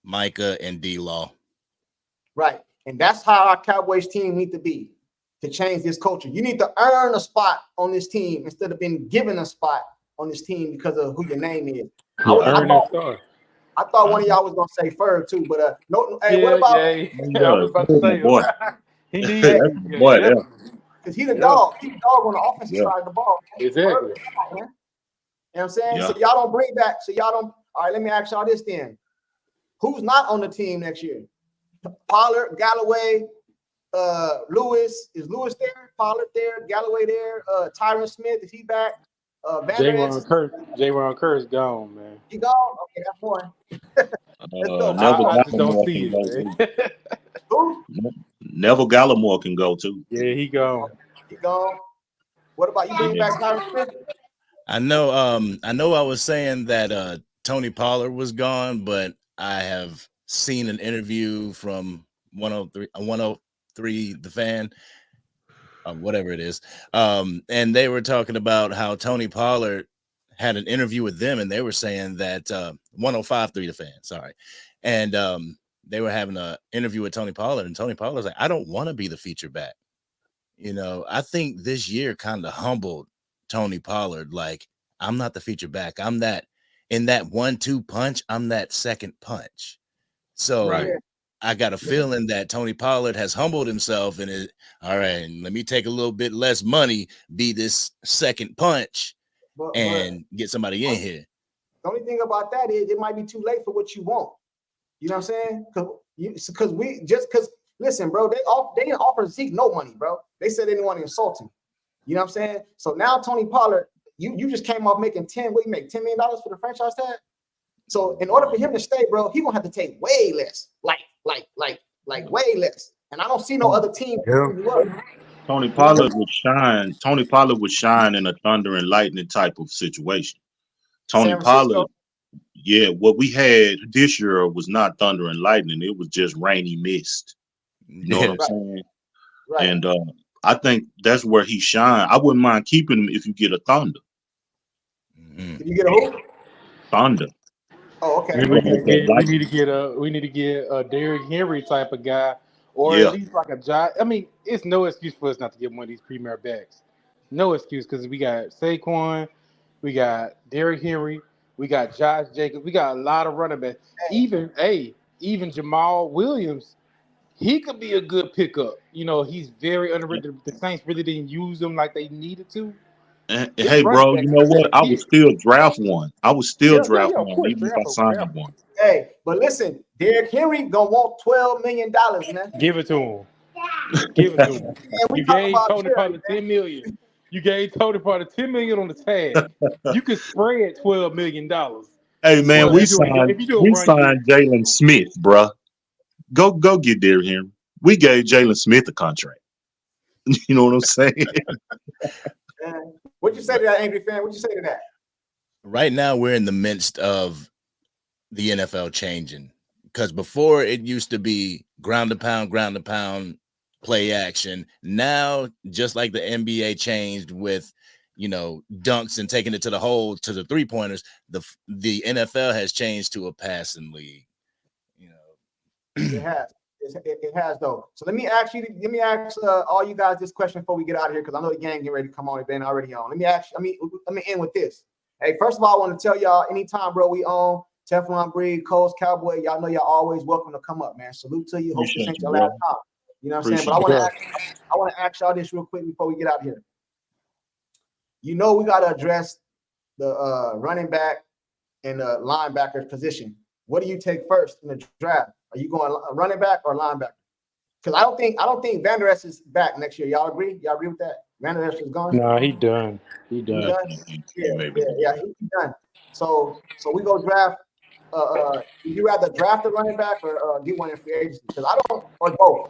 S2: Micah, and D-Law.
S1: Right. And that's how our Cowboys team need to be to change this culture. You need to earn a spot on this team instead of being given a spot on this team because of who your name is.
S3: Earn that star.
S1: I thought one of y'all was gonna say Ferg too, but no. Hey,
S3: Yeah,
S1: what about?
S3: yeah. I was about to say,
S4: boy.
S3: he needs
S1: Hey,
S4: boy,
S1: because he's the dog. He's the dog on the offensive side of the ball.
S3: Exactly.
S1: Ferg, you know what I'm saying?
S4: Yeah.
S1: So y'all don't bring back. So y'all don't. All right, let me ask y'all this then: who's not on the team next year? Pollard, Galloway, Lewis. Is Lewis there? Pollard there? Galloway there? Tyron Smith, is he back?
S3: Jayron Kerr's gone, man.
S1: He gone? Okay, that's one. go.
S3: I just don't see it, man.
S1: Who?
S4: Neville Gallimore can go too.
S3: Yeah, he gone.
S1: He gone. What about you? Bring back Tyron Smith?
S2: I know I was saying that Tony Pollard was gone, but I have seen an interview from 103 The Fan, whatever it is. And they were talking about how Tony Pollard had an interview with them, and they were saying that 105.3 The Fan, sorry. And they were having an interview with Tony Pollard, and Tony Pollard's like, I don't want to be the feature back. You know, I think this year kind of humbled Tony Pollard. Like, I'm not the feature back. I'm that in that 1-2 punch. I'm that second punch. So I got a feeling that Tony Pollard has humbled himself and is all right. Let me take a little bit less money, be this second punch, and get somebody in here.
S1: The only thing about that is it might be too late for what you want. You know what I'm saying? Because listen, bro, they didn't offer Zeke no money, bro. They said they didn't want to insult him. You know what I'm saying? So now Tony Pollard, you just came off making $10 million for the franchise tag. So in order for him to stay, bro, he gonna have to take way less, like way less. And I don't see no other team.
S4: Tony Pollard would shine. Tony Pollard would shine in a thunder and lightning type of situation. Tony Pollard, yeah, what we had this year was not thunder and lightning. It was just rainy mist. You know what I'm saying? Right. And I think that's where he shine. I wouldn't mind keeping him if you get a thunder.
S1: Did you get a who?
S4: Thunder.
S1: Oh, okay.
S3: We need to get a Derrick Henry type of guy, or at least like a Josh. I mean, it's no excuse for us not to get one of these premier backs. No excuse, because we got Saquon, we got Derrick Henry, we got Josh Jacobs, we got a lot of running backs. Even Jamal Williams, he could be a good pickup. You know, he's very underrated. The Saints really didn't use him like they needed to.
S4: Hey, bro, you know what? I would still draft one. Even if I signed one.
S1: Hey, but listen, Derrick Henry gonna want $12 million, man.
S3: Give it to him. Give it to him. You gave Tony Pollard $10 million. You gave Tony Pollard $10 million on the tag. You could spread $12 million.
S4: Hey, man, we signed Jalen Smith, bro. Go get Derrick Henry. We gave Jalen Smith a contract. You know what I'm saying?
S1: What'd you say to that, angry fan? What'd you say to that?
S2: Right now, we're in the midst of the NFL changing, because before it used to be ground to pound, play action. Now, just like the NBA changed with, you know, dunks and taking it to the hole, to the 3-pointers, the NFL has changed to a passing league. You know,
S1: it has. It has though. So let me ask all you guys this question before we get out of here, because I know the gang getting ready to come on. It's been already on. Let me end with this. Hey, first of all, I want to tell y'all, anytime, bro, we on Teflon Breed, Coast Cowboy, y'all know y'all always welcome to come up, man. Salute to you. Hope this ain't your last time. You know what I'm saying? But I want to ask y'all this real quick before we get out of here. You know, we got to address the running back and the linebacker position. What do you take first in the draft? Are you going running back or linebacker? Because I don't think Van Der Esch is back next year. Y'all agree? Y'all agree with that? Van Der Esch is gone.
S3: No, he done.
S1: Yeah, he's done. So we go draft would you rather draft a running back or get one in free agency? Because I don't, or both.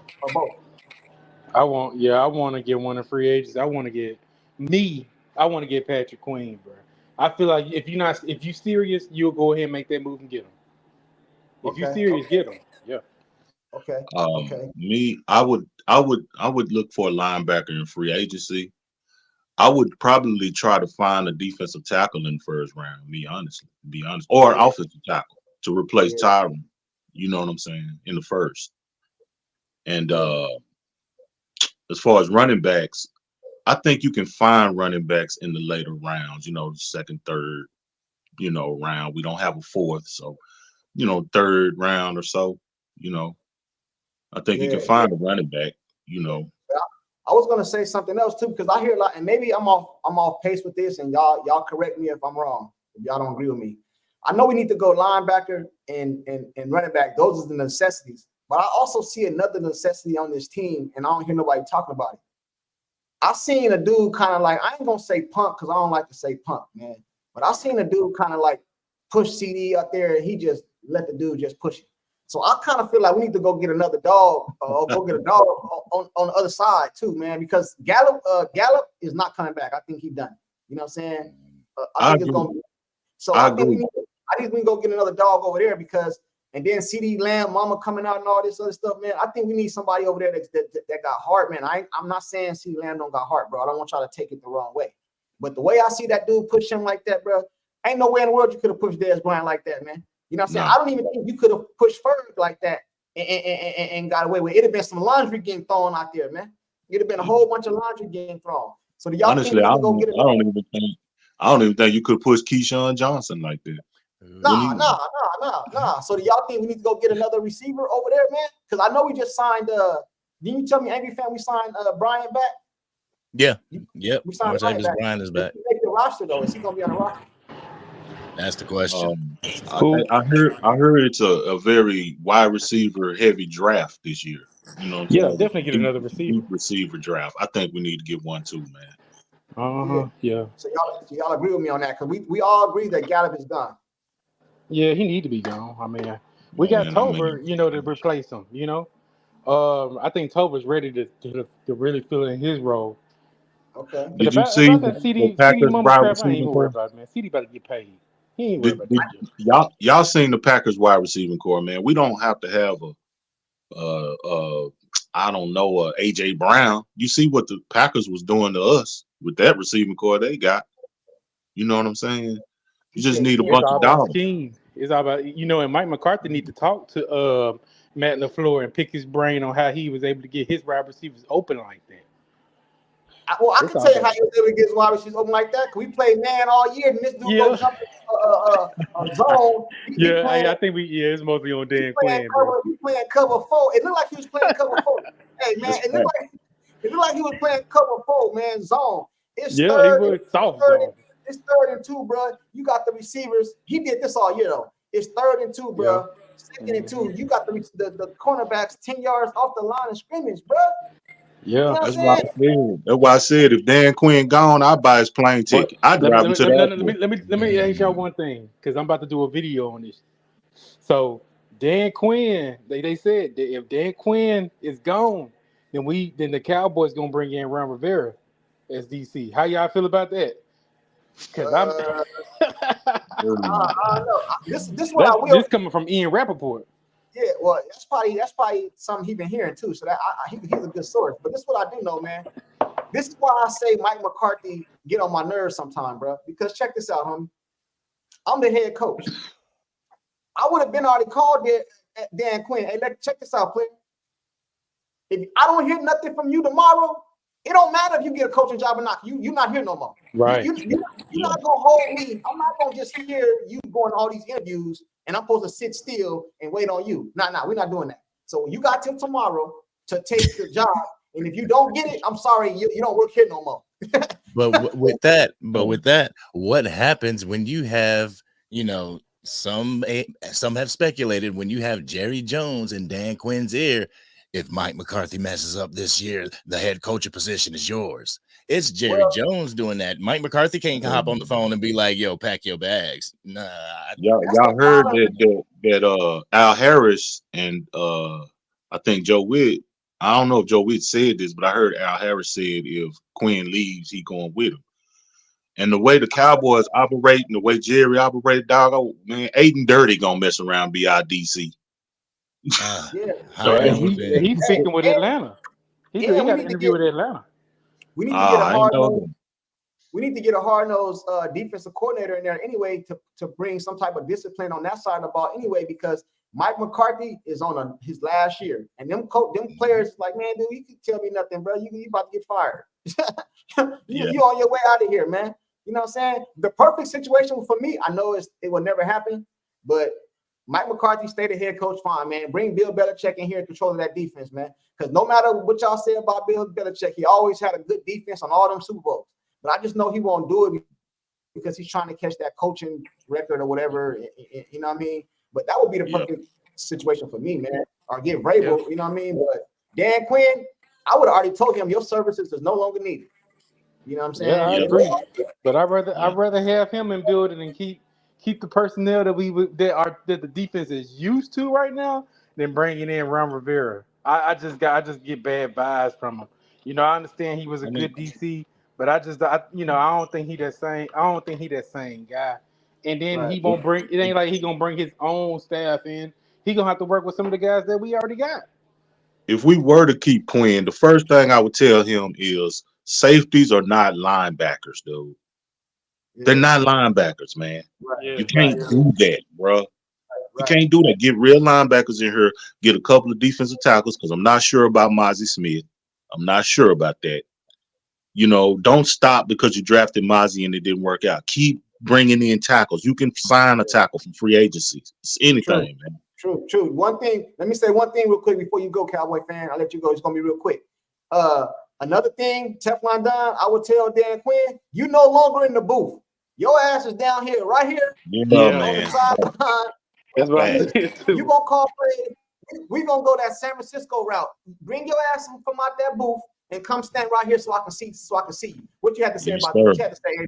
S3: I want to get one in free agents. I want to get Patrick Queen, bro. I feel like if you serious, you'll go ahead and make that move and get him. If you serious, get him. Yeah.
S1: Okay.
S4: Me, I would look for a linebacker in free agency. I would probably try to find a defensive tackle in the first round. Be honest, or offensive tackle to replace Tyron. You know what I'm saying, in the first. And as far as running backs, I think you can find running backs in the later rounds. You know, the second, third, round. We don't have a fourth, so third round or so. I think you can find a running back.
S1: I was gonna say something else too, because I hear a lot, and maybe I'm off pace with this, and y'all correct me if I'm wrong. If y'all don't agree with me, I know we need to go linebacker and running back. Those are the necessities. But I also see another necessity on this team, and I don't hear nobody talking about it. I seen a dude kind of like, I ain't gonna say punk because I don't like to say punk, man. But I seen a dude kind of like push CD up there, and he just let the dude just push it. So I kind of feel like we need to go get another dog, or go get a dog on the other side too, man. Because Gallup is not coming back. I think he's done. You know what I'm saying? I think it's gonna be. So I think we need to go get another dog over there because. And then CD Lamb, Mama coming out and all this other stuff, man. I think we need somebody over there that got heart, man. I'm not saying CD Lamb don't got heart, bro. I don't want y'all to take it the wrong way. But the way I see that dude push him like that, bro, ain't no way in the world you could have pushed Dez Bryant like that, man. You know what I'm saying? I don't even think you could have pushed Ferg like that and got away with it. It'd have been some laundry getting thrown out there, man. It'd have been a whole bunch of laundry getting thrown. So do y'all
S4: honestly,
S1: think
S4: I don't even think you could push Keyshawn Johnson like that.
S1: Nah. So do y'all think we need to go get another receiver over there, man? Because I know we just signed. Didn't you tell me, Angry Fan, we signed Bryant back?
S2: Yeah.
S1: We signed
S2: Bryant is back.
S1: Make the roster though. Is he gonna be on the roster?
S2: That's the question.
S4: I heard it's a very wide receiver heavy draft this year. You know what I'm saying?
S3: Definitely get another receiver.
S4: Deep receiver draft. I think we need to get one too, man.
S3: Yeah.
S1: So y'all agree with me on that? Because we all agree that Gallup is gone.
S3: Yeah, he need to be gone. I mean, we got Tober, to replace him. I think Tober's ready to really fill in his role.
S1: Okay.
S4: Did you see the Packers wide receiver?
S3: I ain't worried about it, man. CD about to get paid. He ain't worried about that.
S4: Y'all seen the Packers wide receiving core, man. We don't have to have I don't know, AJ Brown. You see what the Packers was doing to us with that receiving core they got. You know what I'm saying? You just need a bunch of dollars.
S3: It's all about, and Mike McCarthy need to talk to Matt LaFleur and pick his brain on how he was able to get his wide receivers open like that.
S1: Well, I can tell you how he was able to get his wide receivers open like that. We played man all year, and this dude goes jump a zone.
S3: I think it's mostly on Dan Quinn.
S1: He's playing cover 4. It looked like he was playing cover 4. Hey man, it looked like he was playing cover 4, man. Zone. It's third. It's 3rd and 2, bro. You got the receivers. He did this all year though. It's 3rd and 2, bro. 2nd and 2. You got the cornerbacks 10 yards off the line of scrimmage, bro.
S3: Yeah,
S4: that's why I said if Dan Quinn gone, I'd buy his plane ticket. I'd drive him to that.
S3: Let me ask y'all one thing, because I'm about to do a video on this. So Dan Quinn, they said that if Dan Quinn is gone, then the Cowboys gonna bring in Ron Rivera as DC. How y'all feel about that? Because
S1: I don't know. This
S3: coming from Ian Rappaport.
S1: Yeah, well, that's probably something he's been hearing too. So that he's a good source. But this is what I do know, man. This is why I say Mike McCarthy get on my nerves sometime, bro. Because check this out, homie. I'm the head coach. I would have been already called Dan Quinn. Hey, check this out, player. If I don't hear nothing from you tomorrow, it don't matter if you get a coaching job or not. You're not here no more.
S3: Right.
S1: You're not gonna hold me. I'm not gonna just hear you going to all these interviews and I'm supposed to sit still and wait on you. Nah, we're not doing that. So you got till tomorrow to take the job. And if you don't get it, I'm sorry, you don't work here no more.
S2: But with that, what happens when you have, some have speculated when you have Jerry Jones in Dan Quinn's ear, if Mike McCarthy messes up this year, the head coaching position is yours. It's Jerry Jones doing that. Mike McCarthy can't hop on the phone and be like, yo, pack your bags. Nah.
S4: Y'all heard that Al Harris and I think Joe Witt. I don't know if Joe Witt said this, but I heard Al Harris said if Quinn leaves, he going with him. And the way the Cowboys operate and the way Jerry operated, dog, man, Aiden Dirty gonna mess around BIDC.
S3: He's speaking with Atlanta. He got an interview with Atlanta.
S1: We need to get a hard nose. We need to get a hard-nosed defensive coordinator in there anyway to bring some type of discipline on that side of the ball anyway, because Mike McCarthy is on his last year, and them players like, man, dude, you can tell me nothing, bro. You about to get fired. You on your way out of here, man. You know what I'm saying? The perfect situation for me, I know it will never happen, but Mike McCarthy stay the head coach, fine, man. Bring Bill Belichick in here and control that defense, man. Because no matter what y'all say about Bill Belichick, he always had a good defense on all them Super Bowls. But I just know he won't do it because he's trying to catch that coaching record or whatever. You know what I mean? But that would be the perfect situation for me, man. Or get Vrabel, you know what I mean? But Dan Quinn, I would have already told him your services is no longer needed. You know what I'm saying?
S3: Yeah, I agree. But I'd rather have him in building and keep the personnel that the defense is used to right now than bringing in Ron Rivera. I just get bad vibes from him. You know, I understand he was a good DC, but I don't think he that same. I don't think he that same guy. And then he won't bring. It ain't like he gonna bring his own staff in. He gonna have to work with some of the guys that we already got.
S4: If we were to keep Quinn, the first thing I would tell him is safeties are not linebackers, dude. They're not linebackers, man. You can't do that, bro. You can't do that. Get real linebackers in here. Get a couple of defensive tackles, because I'm not sure about Mozzie Smith. I'm not sure about that. You know, don't stop because you drafted Mozzie and it didn't work out. Keep bringing in tackles. You can sign a tackle from free agency. It's anything, man.
S1: True. One thing, let me say one thing real quick before you go, Cowboy fan. I'll let you go. It's going to be real quick. Another thing, Teflon Don, I would tell Dan Quinn, you no longer in the booth. Your ass is down here, right here.
S4: Man.
S3: That's right.
S1: You gonna call play. We gonna go that San Francisco route. Bring your ass from out that booth and come stand right here so I can see you. What you had to say about that? What you had to say?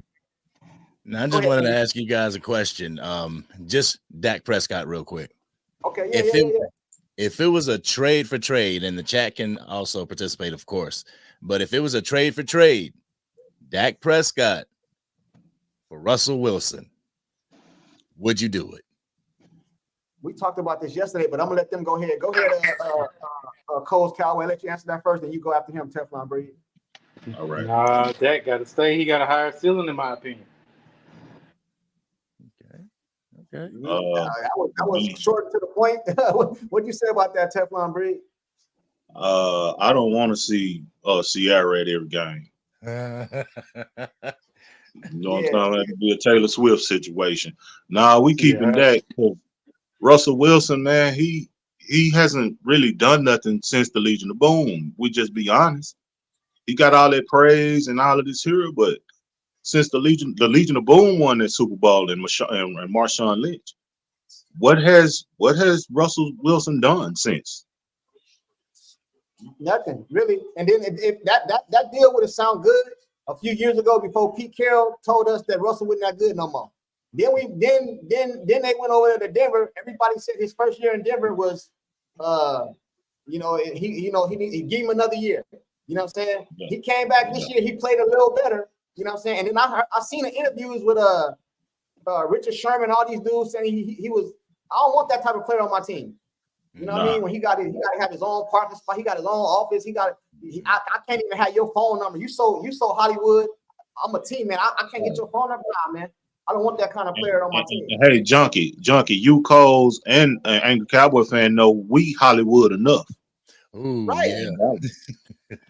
S2: Now, I just wanted to ask you guys a question. Just Dak Prescott real quick.
S1: Okay,
S2: If it was a trade for trade, and the chat can also participate, of course, but if it was a trade for trade, Dak Prescott for Russell Wilson, would you do it?
S1: We talked about this yesterday, but I'm gonna let them go ahead. Go ahead, Coles Cowboy. I'll let you answer that first, and you go after him, Teflon Breed.
S4: All right.
S3: Nah, Dak got to stay. He got a higher ceiling, in my opinion.
S2: Okay.
S1: That was short to the point. What'd you say about that, Teflon Breed?
S4: I don't want to see Ciara at every game. You know what I'm saying? That could be a Taylor Swift situation. Nah, we keeping that. Russell Wilson, man, he hasn't really done nothing since the Legion of Boom. We just be honest. He got all that praise and all of this here, but since the Legion of Boom won that Super Bowl and Marshawn Lynch, what has Russell Wilson done since?
S1: Nothing really. And then if that deal would have sounded good a few years ago before Pete Carroll told us that Russell wasn't that good no more. Then they went over there to Denver. Everybody said his first year in Denver was, he gave him another year. You know what I'm saying? Yeah. He came back this year. He played a little better. You know what I'm saying? And then I seen the interviews with Richard Sherman, all these dudes saying he was. I don't want that type of player on my team. You know what I mean? When he got to have his own parking spot. He got his own office. I can't even have your phone number. You so Hollywood. I'm a team, man. I can't get your phone number, man. I don't want that kind of player on my team.
S4: Hey, Junkie, you Coles and Angry Cowboy fan know we Hollywood enough.
S2: Ooh,
S1: right.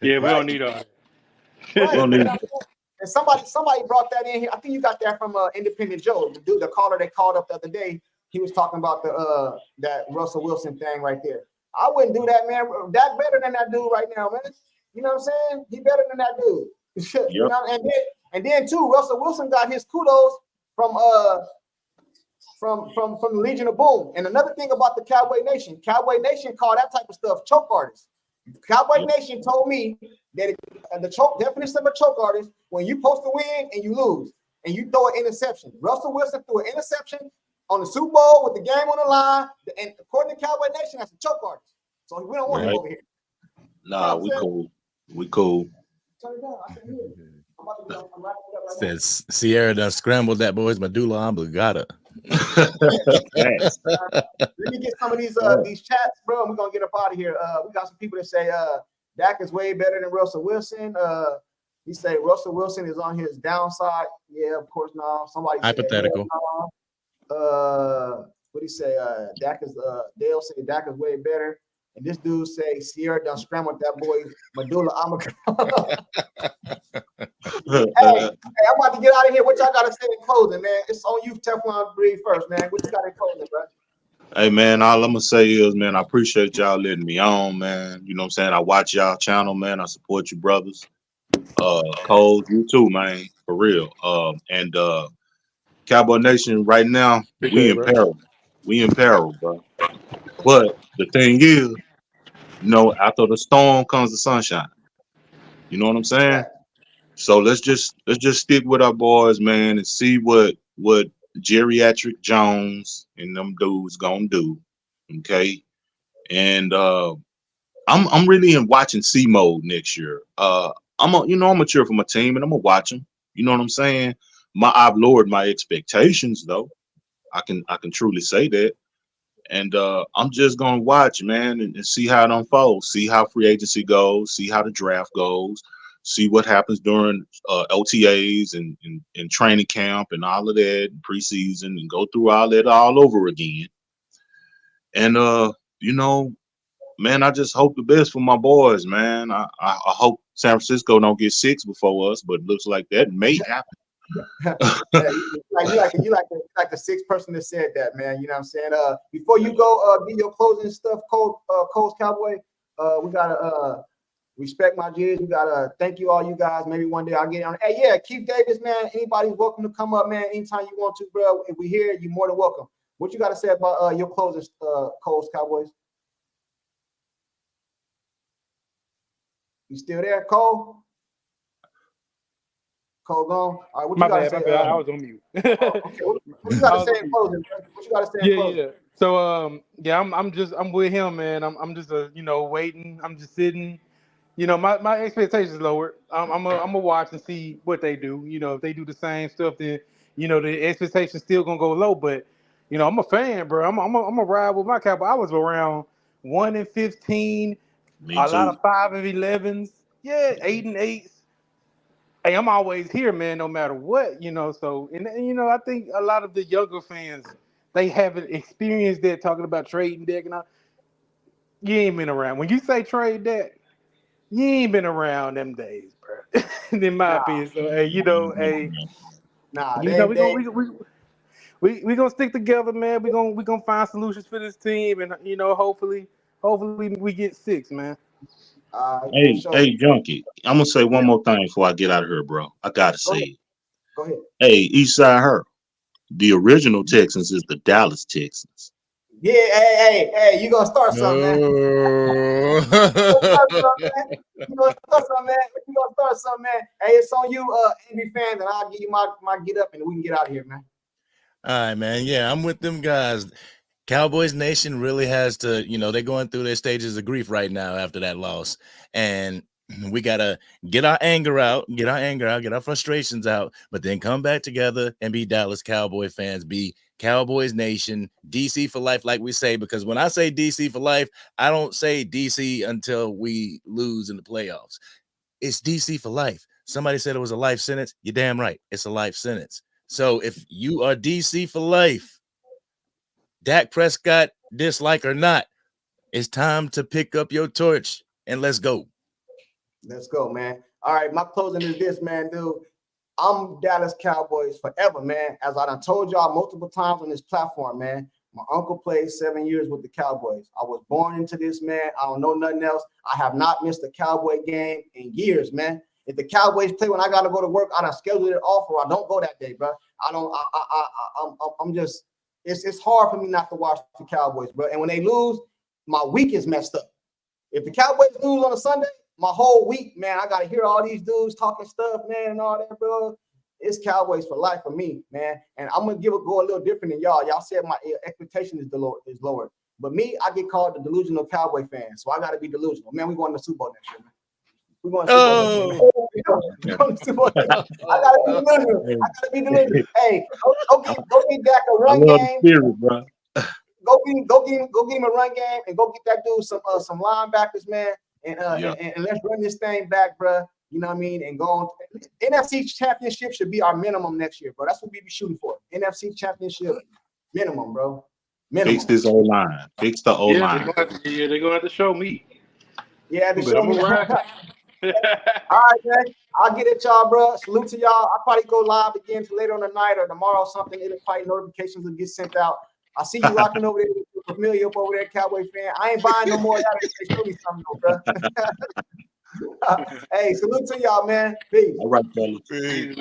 S3: Yeah, we don't need all that.
S1: Right. And somebody brought that in here. I think you got that from Independent Joe, the caller they called up the other day. He was talking about that Russell Wilson thing right there. I wouldn't do that, man. That better than that dude right now, man. You know what I'm saying? He better than that dude. Yep. You know, and then too, Russell Wilson got his kudos from the Legion of Boom. And another thing about the Cowboy Nation call that type of stuff choke artists. Cowboy Nation told me that the choke definition of a choke artist when you supposed to win and you lose and you throw an interception. Russell Wilson threw an interception on the Super Bowl with the game on the line, and according to Cowboy Nation, that's a choke artist. So we don't want him over here.
S4: Nah, we cool. We cool.
S1: Turn it down. I can hear it. I'm wrapping it up right now.
S2: Says Sierra done scrambled that boy's medulla oblongata.
S4: Thanks.
S1: Let me get some of these chats, bro. And we're gonna get up out of here. We got some people that say Dak is way better than Russell Wilson. He say Russell Wilson is on his downside. Yeah, of course not. Somebody
S2: Hypothetical.
S1: What do you say? Dak is Dale say Dak is way better. And this dude say Sierra done scrambled that boy's medulla oblongata. Hey, I'm about to get out of here. What y'all gotta say in closing, man? It's on you, Teflon Breed first, man. What you got in closing, bro?
S4: Hey man, all I'm gonna say is, man, I appreciate y'all letting me on, man. You know what I'm saying? I watch y'all channel, man. I support you brothers. Cole, you too, man, for real. And Cowboy Nation, right now, we in peril. We in peril, bro. But the thing is, you know, after the storm comes the sunshine. You know what I'm saying? So let's just stick with our boys, man, and see what Geriatric Jones and them dudes gonna do. Okay. And I'm really in watching C mode next year. I'm gonna cheer for my team and I'm gonna watch them. You know what I'm saying? I've lowered my expectations though. I can truly say that. And I'm just gonna watch, man, and see how it unfolds, see how free agency goes, see how the draft goes, see what happens during OTAs and training camp and all of that, preseason, and go through all that all over again. And you know, man, I just hope the best for my boys, man. I hope San Francisco don't get 6 before us, but it looks like that may happen.
S1: you like the sixth person that said that, man. You know what I'm saying? Before you go do your closing stuff, Cole's Cowboy, we gotta respect my G's. We gotta thank you all you guys. Maybe one day I'll get on. Hey, yeah, Keith Davis, man. Anybody's welcome to come up, man. Anytime you want to, bro. If we here, you're more than welcome. What you gotta say about your closing, Cole's Cowboys? You still there, Cole? Cole gone. All right, what you gotta say?
S3: I was on mute.
S1: Okay. What you gotta say in closing? What you gotta say in closing?
S3: Yeah. So I'm with him, man. I'm just waiting. I'm just sitting. You know, my expectations lowered. I'm gonna watch and see what they do. You know, if they do the same stuff, then the expectations still gonna go low. But I'm a fan, bro. I'm a ride with my Cowboy. I was around 1-15, lot of 5-11s, 8-8s. Hey, I'm always here, man, no matter what, So, and I think a lot of the younger fans, they haven't experienced that, talking about trading Dak and all. You ain't been around. When you say trade Dak, you ain't been around them days, bro. In my opinion. So, hey, we gonna stick together, man. We gonna find solutions for this team, and hopefully we get 6, man.
S4: Hey, Junkie, I'm gonna say one more thing before I get out of here, bro. I gotta say it.
S1: Go ahead.
S4: Hey, Eastside Her, the original Texans is the Dallas Texans.
S1: Yeah, hey, you gonna start something, man. You gonna start something, man. Hey, it's on you, Angry fans, and I'll give you my get up, and we can get out of here, man.
S2: All right, man. Yeah, I'm with them guys. Cowboys Nation really has to, they're going through their stages of grief right now after that loss. And we got to get our anger out, get our frustrations out, but then come back together and be Dallas Cowboy fans, be Cowboys Nation, DC for life, like we say, because when I say DC for life, I don't say DC until we lose in the playoffs. It's DC for life. Somebody said it was a life sentence. You're damn right. It's a life sentence. So if you are DC for life, Dak Prescott, dislike or not, it's time to pick up your torch and let's go.
S1: Let's go, man. All right, my closing is this, man, dude. I'm Dallas Cowboys forever, man. As I done told y'all multiple times on this platform, man. My uncle played 7 years with the Cowboys. I was born into this, man. I don't know nothing else. I have not missed a Cowboy game in years, man. If the Cowboys play when I got to go to work, I done scheduled it off, or I don't go that day, bro. I'm just. It's hard for me not to watch the Cowboys, bro. And when they lose, my week is messed up. If the Cowboys lose on a Sunday, my whole week, man, I gotta hear all these dudes talking stuff, man, and all that, bro. It's Cowboys for life for me, man. And I'm gonna go a little different than y'all. Y'all said my expectation is lower. But me, I get called the delusional Cowboy fan, so I gotta be delusional. Man, we going to the Super Bowl next year, man. We're going to the Super Bowl next year. I gotta be delusional. Hey, go get Dak a run game.
S4: Spirit, bro.
S1: Go get him a run game and go get that dude some linebackers, man. And let's run this thing back, bro. You know what I mean? And go on. NFC Championship should be our minimum next year, bro. That's what we be shooting for. NFC Championship minimum, bro. Minimum.
S4: Fix this O-line. Fix the O-line.
S3: They're going to have to show me.
S1: Yeah,
S3: But I'm
S1: me. All
S3: around.
S1: right, man. I'll get it, y'all, bro. Salute to y'all. I'll probably go live again later on the night or tomorrow or something. It'll probably notifications will get sent out. I see you rocking over there. You're familiar up over there, Cowboy fan. I ain't buying no more of that. They show me something, though, bro. Hey, salute to y'all, man. Peace.
S4: All right, fellas.
S2: Peace.